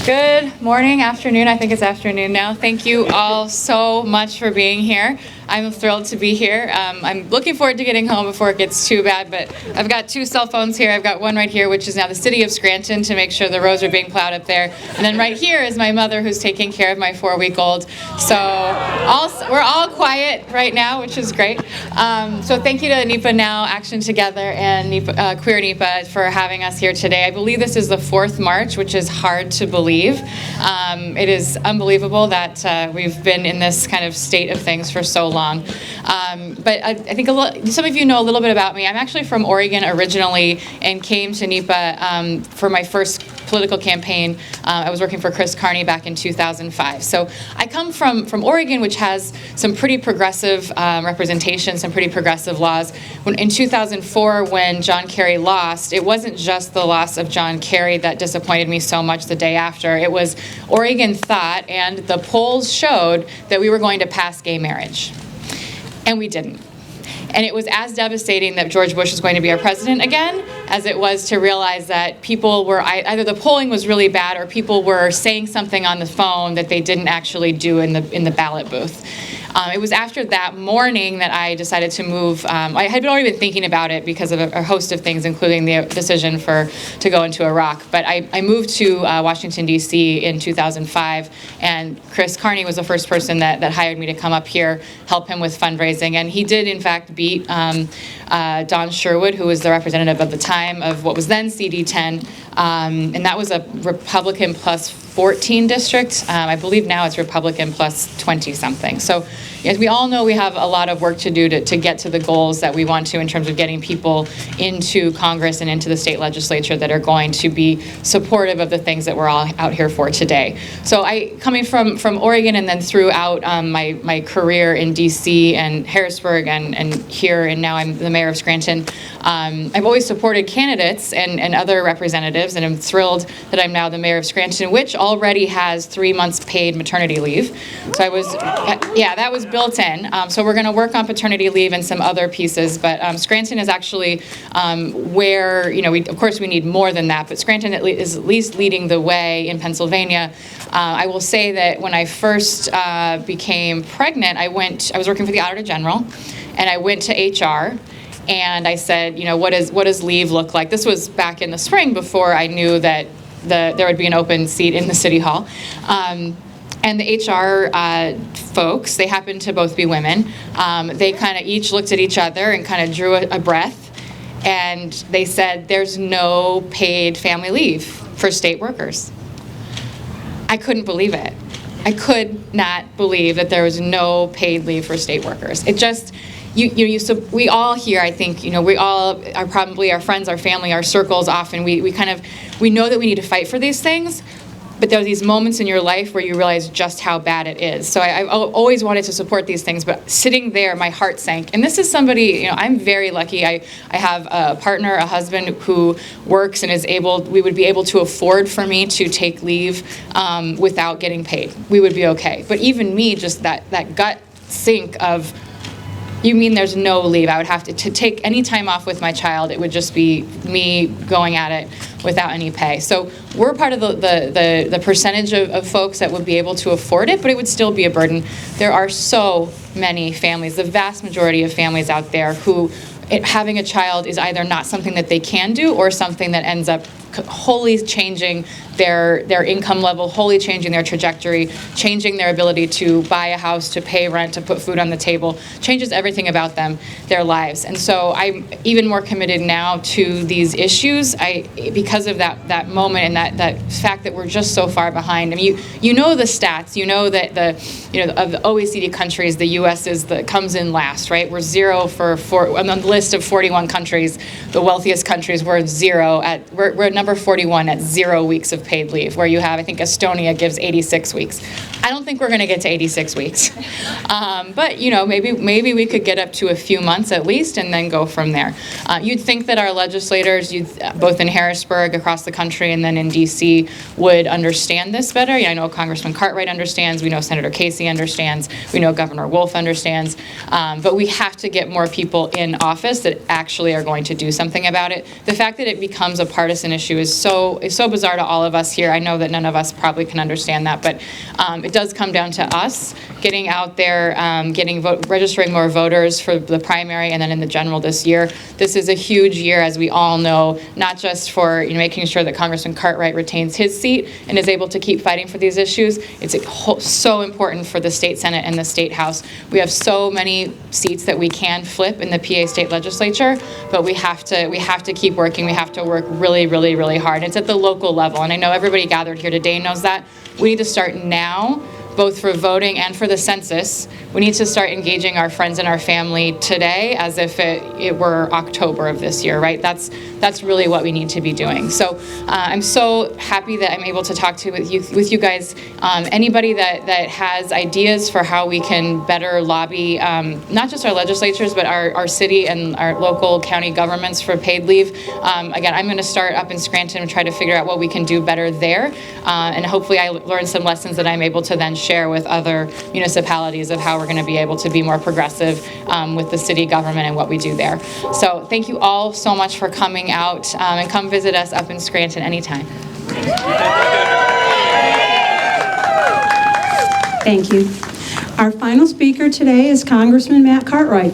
Good morning, afternoon. I think it's afternoon now. Thank you all so much for being here. I'm thrilled to be here. I'm looking forward to getting home before it gets too bad, but I've got two cell phones here. I've got one right here, which is now the city of Scranton, to make sure the roads are being plowed up there. And then right here is my mother, who's taking care of my 4-week-old. So we're all quiet right now, which is great. So thank you to NEPA Now, Action Together, and NEPA, Queer NEPA for having us here today. I believe this is the 4th March, which is hard to believe. It is unbelievable that we've been in this kind of state of things for so long. But I think some of you know a little bit about me. I'm actually from Oregon originally and came to NEPA for my first political campaign. I was working for Chris Carney back in 2005. So I come from Oregon, which has some pretty progressive representation, some pretty progressive laws. In 2004, when John Kerry lost, it wasn't just the loss of John Kerry that disappointed me so much the day after. It was Oregon thought, and the polls showed, that we were going to pass gay marriage. And we didn't. And it was as devastating that George Bush was going to be our president again as it was to realize that people were, either the polling was really bad or people were saying something on the phone that they didn't actually do in the ballot booth. It was after that morning that I decided to move. I had already been thinking about it because of a host of things, including the decision to go into Iraq. But I moved to Washington, D.C. in 2005, and Chris Carney was the first person that hired me to come up here, help him with fundraising. And he did, in fact, beat Don Sherwood, who was the representative at the time of what was then CD10. And that was a Republican plus 14 district. I believe now it's Republican plus 20-something. So as we all know, we have a lot of work to do to get to the goals that we want to in terms of getting people into Congress and into the state legislature that are going to be supportive of the things that we're all out here for today. So coming from Oregon and then throughout my career in DC and Harrisburg and here, and now I'm the mayor of Scranton, I've always supported candidates and other representatives, and I'm thrilled that I'm now the mayor of Scranton, which already has 3 months paid maternity leave. So that was built in. So we're going to work on paternity leave and some other pieces, but Scranton is actually where, of course we need more than that, but Scranton is at least leading the way in Pennsylvania. I will say that when I first became pregnant, I was working for the Auditor General, and I went to HR, and I said, what does leave look like? This was back in the spring before I knew that there would be an open seat in the City Hall. And the HR folks, they happened to both be women, they kind of each looked at each other and kind of drew a breath, and they said, there's no paid family leave for state workers. I couldn't believe it. I could not believe that there was no paid leave for state workers. It just, we all here, I think, we all are probably our friends, our family, our circles often, we know that we need to fight for these things, but there are these moments in your life where you realize just how bad it is. So I've always wanted to support these things, but sitting there, my heart sank. And this is somebody, I'm very lucky. I have a partner, a husband who works and we would be able to afford for me to take leave without getting paid. We would be okay. But even me, just that gut sink of, You mean there's no leave? I would have to take any time off with my child. It would just be me going at it without any pay. So we're part of the percentage of folks that would be able to afford it, but it would still be a burden. There are so many families, the vast majority of families out there who having a child is either not something that they can do or something that ends up wholly changing their income level, wholly changing their trajectory, changing their ability to buy a house, to pay rent, to put food on the table, changes everything about them, their lives. And so I'm even more committed now to these issues because of that moment and that fact that we're just so far behind. I mean, you know the stats, you know that of the OECD countries, the U.S. comes in last, right? We're zero on the list of 41 countries, the wealthiest countries. We're we're at number 41 at 0 weeks of paid leave, where you have, I think Estonia gives 86 weeks. I don't think we're going to get to 86 weeks. But, maybe we could get up to a few months at least and then go from there. You'd think that our legislators, both in Harrisburg, across the country, and then in D.C., would understand this better. I know Congressman Cartwright understands. We know Senator Casey understands. We know Governor Wolf understands. But we have to get more people in office that actually are going to do something about it. The fact that it becomes a partisan issue is so bizarre to all of us here. I know that none of us probably can understand that, but it does come down to us getting out there, registering more voters for the primary and then in the general this year. This is a huge year, as we all know, not just for making sure that Congressman Cartwright retains his seat and is able to keep fighting for these issues. It's so important for the state Senate and the state House. We have so many seats that we can flip in the PA state legislature, but we have to keep working. We have to work really, really, really hard. It's at the local level, and I know everybody gathered here today knows that. We need to start now, both for voting and for the census. We need to start engaging our friends and our family today as if it were October of this year, right? That's really what we need to be doing. So I'm so happy that I'm able to talk with you guys. Anybody that has ideas for how we can better lobby, not just our legislatures, but our city and our local county governments for paid leave. Again, I'm going to start up in Scranton and try to figure out what we can do better there. And hopefully I learn some lessons that I'm able to then share with other municipalities of how we're going to be able to be more progressive with the city government and what we do there. So thank you all so much for coming out and come visit us up in Scranton anytime. Thank you. Our final speaker today is Congressman Matt Cartwright.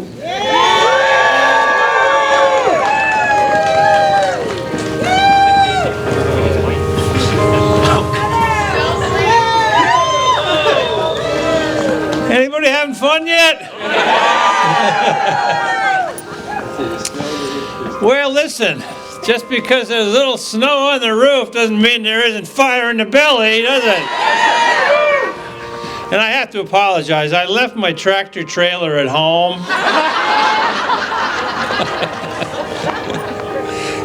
Anybody having fun yet? Well, listen, just because there's a little snow on the roof doesn't mean there isn't fire in the belly, does it? And I have to apologize. I left my tractor trailer at home.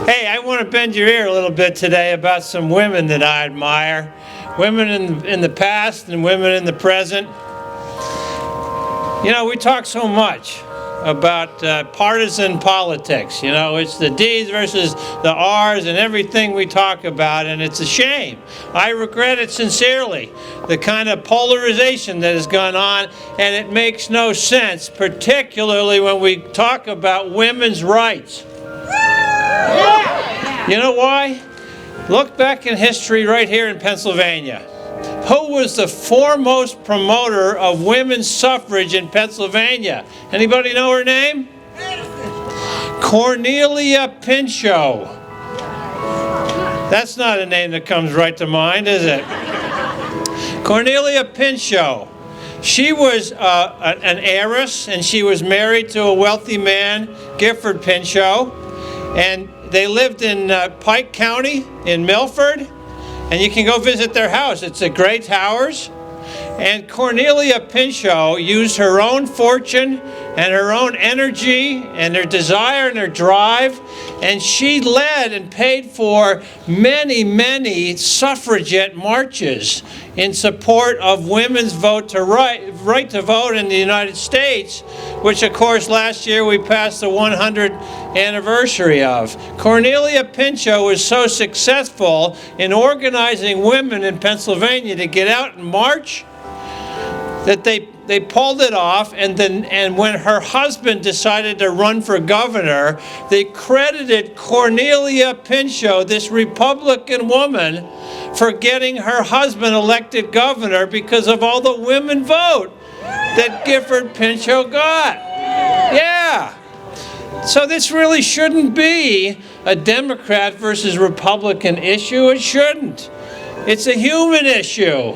Hey, I want to bend your ear a little bit today about some women that I admire. Women in the past and women in the present. We talk so much about partisan politics. It's the D's versus the R's and everything we talk about, and it's a shame. I regret it sincerely, the kind of polarization that has gone on, and it makes no sense, particularly when we talk about women's rights. You know why? Look back in history right here in Pennsylvania. Who was the foremost promoter of women's suffrage in Pennsylvania? Anybody know her name? Cornelia Pinchot. That's not a name that comes right to mind, is it? Cornelia Pinchot. She was an heiress, and she was married to a wealthy man, Gifford Pinchot, and they lived in Pike County in Milford. And you can go visit their house. It's at Gray Towers. And Cornelia Pinchot used her own fortune and her own energy and her desire and her drive, and she led and paid for many, many suffragette marches in support of women's right to vote in the United States, which of course last year we passed the 100th anniversary of. Cornelia Pinchot was so successful in organizing women in Pennsylvania to get out and march that they pulled it off, and when her husband decided to run for governor, they credited Cornelia Pinchot, this Republican woman, for getting her husband elected governor because of all the women vote that Gifford Pinchot got. Yeah. So this really shouldn't be a Democrat versus Republican issue. It shouldn't. It's a human issue.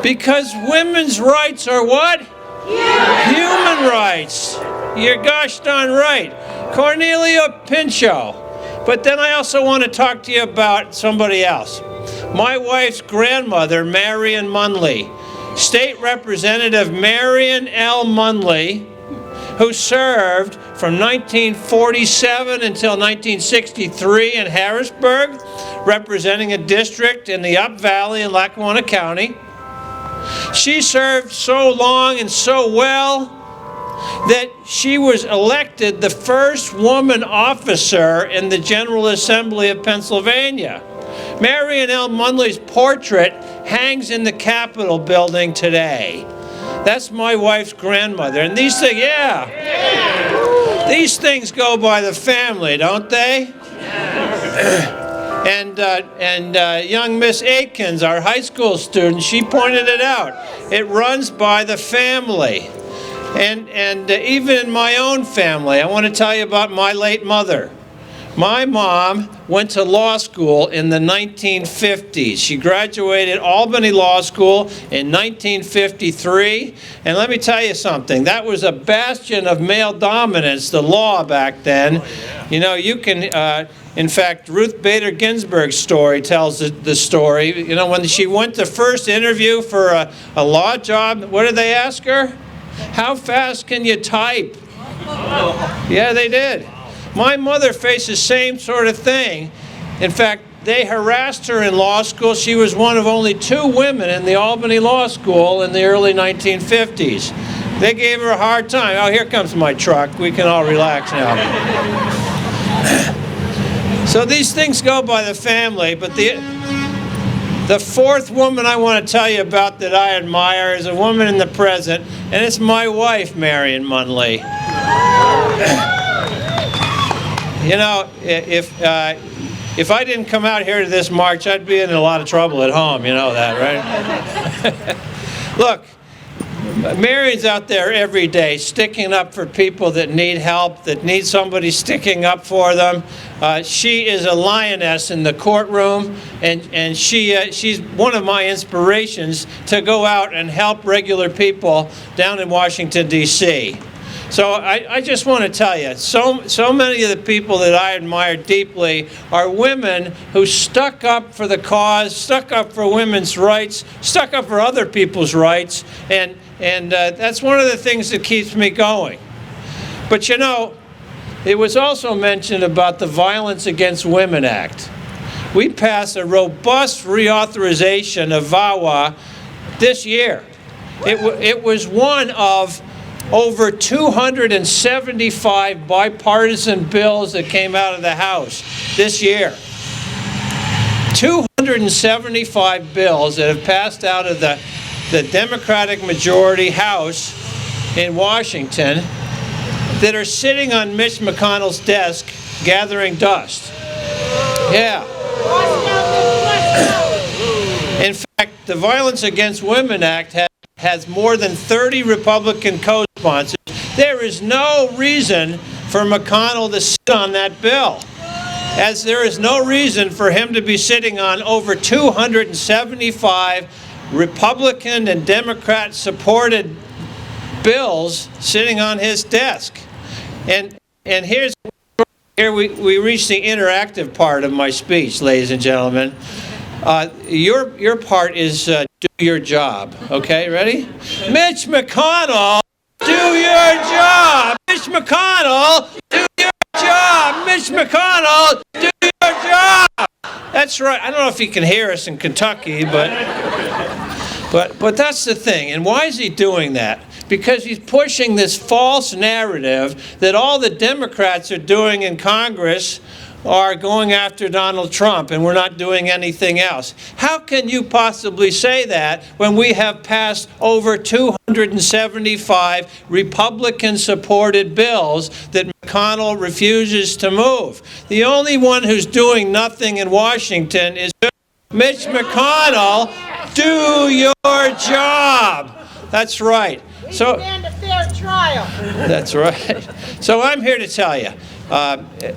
Because women's rights are what? Human rights. You're gosh darn right. Cornelia Pinchot. But then I also want to talk to you about somebody else. My wife's grandmother, Marion Munley. State Representative Marion L. Munley, who served from 1947 until 1963 in Harrisburg, representing a district in the Up Valley in Lackawanna County. She served so long and so well that she was elected the first woman officer in the General Assembly of Pennsylvania. Marion L. Munley's portrait hangs in the Capitol building today. That's my wife's grandmother. And these things, these things go by the family, don't they? And young Miss Aikens, our high school student, she pointed it out. It runs by the family. And even in my own family, I want to tell you about my late mother. My mom went to law school in the 1950s. She graduated Albany Law School in 1953. And let me tell you something, that was a bastion of male dominance, the law back then. You know, you can, in fact, Ruth Bader Ginsburg's story tells the story. You know, when she went to first interview for a law job, what did they ask her? How fast can you type? Yeah, they did. My mother faced the same sort of thing. In fact, they harassed her in law school. She was one of only 2 women in the Albany Law School in the early 1950s. They gave her a hard time. Oh, here comes my truck. We can all relax now. So these things go by the family, but the fourth woman I want to tell you about that I admire is a woman in the present, and it's my wife, Marion Munley. You know, if I didn't come out here to this march, I'd be in a lot of trouble at home. You know that, right? Look, Marion's out there every day sticking up for people that need help, that need somebody sticking up for them. She is a lioness in the courtroom, and she's one of my inspirations to go out and help regular people down in Washington, D.C. So I just want to tell you, so many of the people that I admire deeply are women who stuck up for the cause, stuck up for women's rights, stuck up for other people's rights, and that's one of the things that keeps me going. But you know, it was also mentioned about the Violence Against Women Act. We passed a robust reauthorization of VAWA this year. It was one of over 275 bipartisan bills that came out of the House this year. 275 bills that have passed out of the Democratic majority House in Washington that are sitting on Mitch McConnell's desk gathering dust. Yeah. In fact, the Violence Against Women Act has more than 30 Republican co-sponsors. There is no reason for McConnell to sit on that bill, as there is no reason for him to be sitting on over 275 Republican and Democrat-supported bills sitting on his desk. And here we reach the interactive part of my speech, ladies and gentlemen. Your part is do your job. Okay, ready? Mitch McConnell, do your job. Mitch McConnell, do your job. Mitch McConnell, do your job. That's right. I don't know if he can hear us in Kentucky, but that's the thing. And why is he doing that? Because he's pushing this false narrative that all the Democrats are doing in Congress are going after Donald Trump and we're not doing anything else. How can you possibly say that when we have passed over 275 Republican-supported bills that McConnell refuses to move? The only one who's doing nothing in Washington is Mitch McConnell. Do your job. That's right. So, demand a fair trial. That's right. So I'm here to tell you,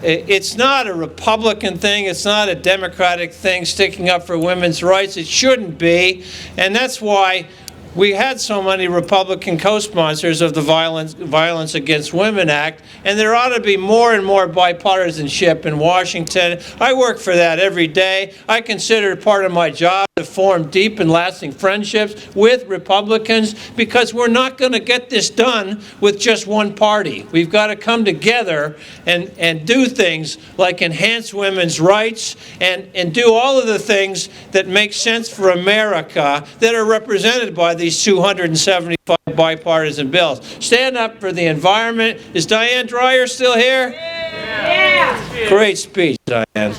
it's not a Republican thing, it's not a Democratic thing sticking up for women's rights. It shouldn't be, and that's why we had so many Republican co-sponsors of the Violence Against Women Act, and there ought to be more and more bipartisanship in Washington. I work for that every day. I consider it part of my job to form deep and lasting friendships with Republicans, because we're not going to get this done with just one party. We've got to come together and do things like enhance women's rights and do all of the things that make sense for America that are represented by these 275 bipartisan bills. Stand up for the environment. Is Diane Dreyer still here? Yeah. Great speech, Diane.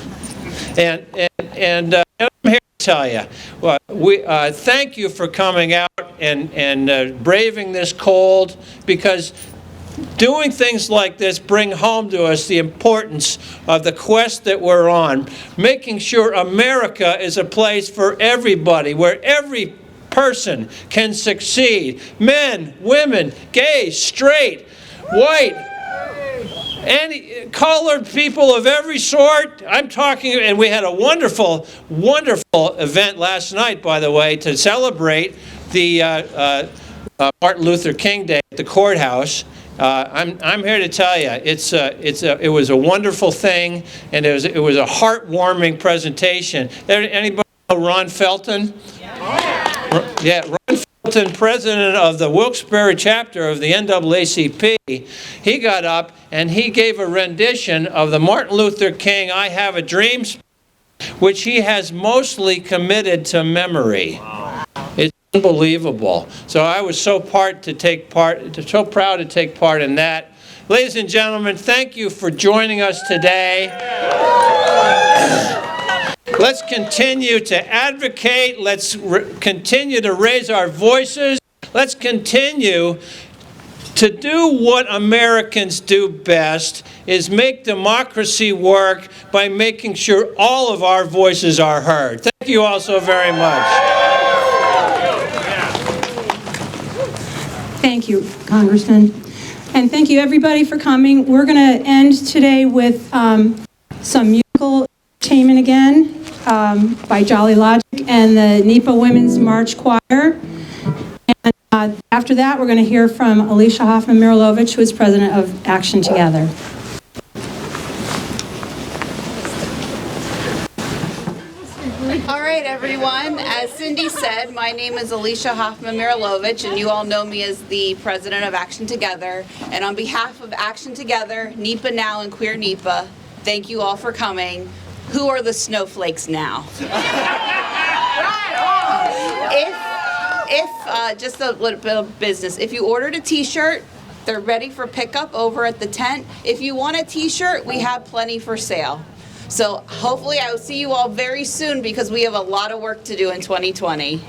And I'm here to tell you, thank you for coming out and braving this cold, because doing things like this bring home to us the importance of the quest that we're on, making sure America is a place for everybody, where every person can succeed. Men, women, gay, straight, white, any colored people of every sort. I'm talking, and we had a wonderful, wonderful event last night, by the way, to celebrate the Martin Luther King Day at the courthouse. I'm here to tell you, it was a wonderful thing, and it was a heartwarming presentation. Anybody know Ron Felton? Yeah, Ron Felton, president of the Wilkes-Barre chapter of the NAACP, he got up and he gave a rendition of the Martin Luther King "I Have a Dream" speech, which he has mostly committed to memory. Wow. It's unbelievable. So I was so proud to take part in that. Ladies and gentlemen, thank you for joining us today. Let's continue to advocate. Let's continue to raise our voices. Let's continue to do what Americans do best, is make democracy work by making sure all of our voices are heard. Thank you all so very much. Thank you, Congressman. And thank you, everybody, for coming. We're going to end today with some musical entertainment again by Jolly Logic and the NEPA Women's March Choir. And after that, we're going to hear from Alicia Hoffman-Mirilovich, who is president of Action Together. All right, everyone. As Cindy said, my name is Alicia Hoffman-Mirilovich, and you all know me as the president of Action Together. And on behalf of Action Together, NEPA Now, and Queer NEPA, thank you all for coming. Who are the snowflakes now? Just a little bit of business. If you ordered a t-shirt, they're ready for pickup over at the tent. If you want a t-shirt, we have plenty for sale. So hopefully I will see you all very soon, because we have a lot of work to do in 2020.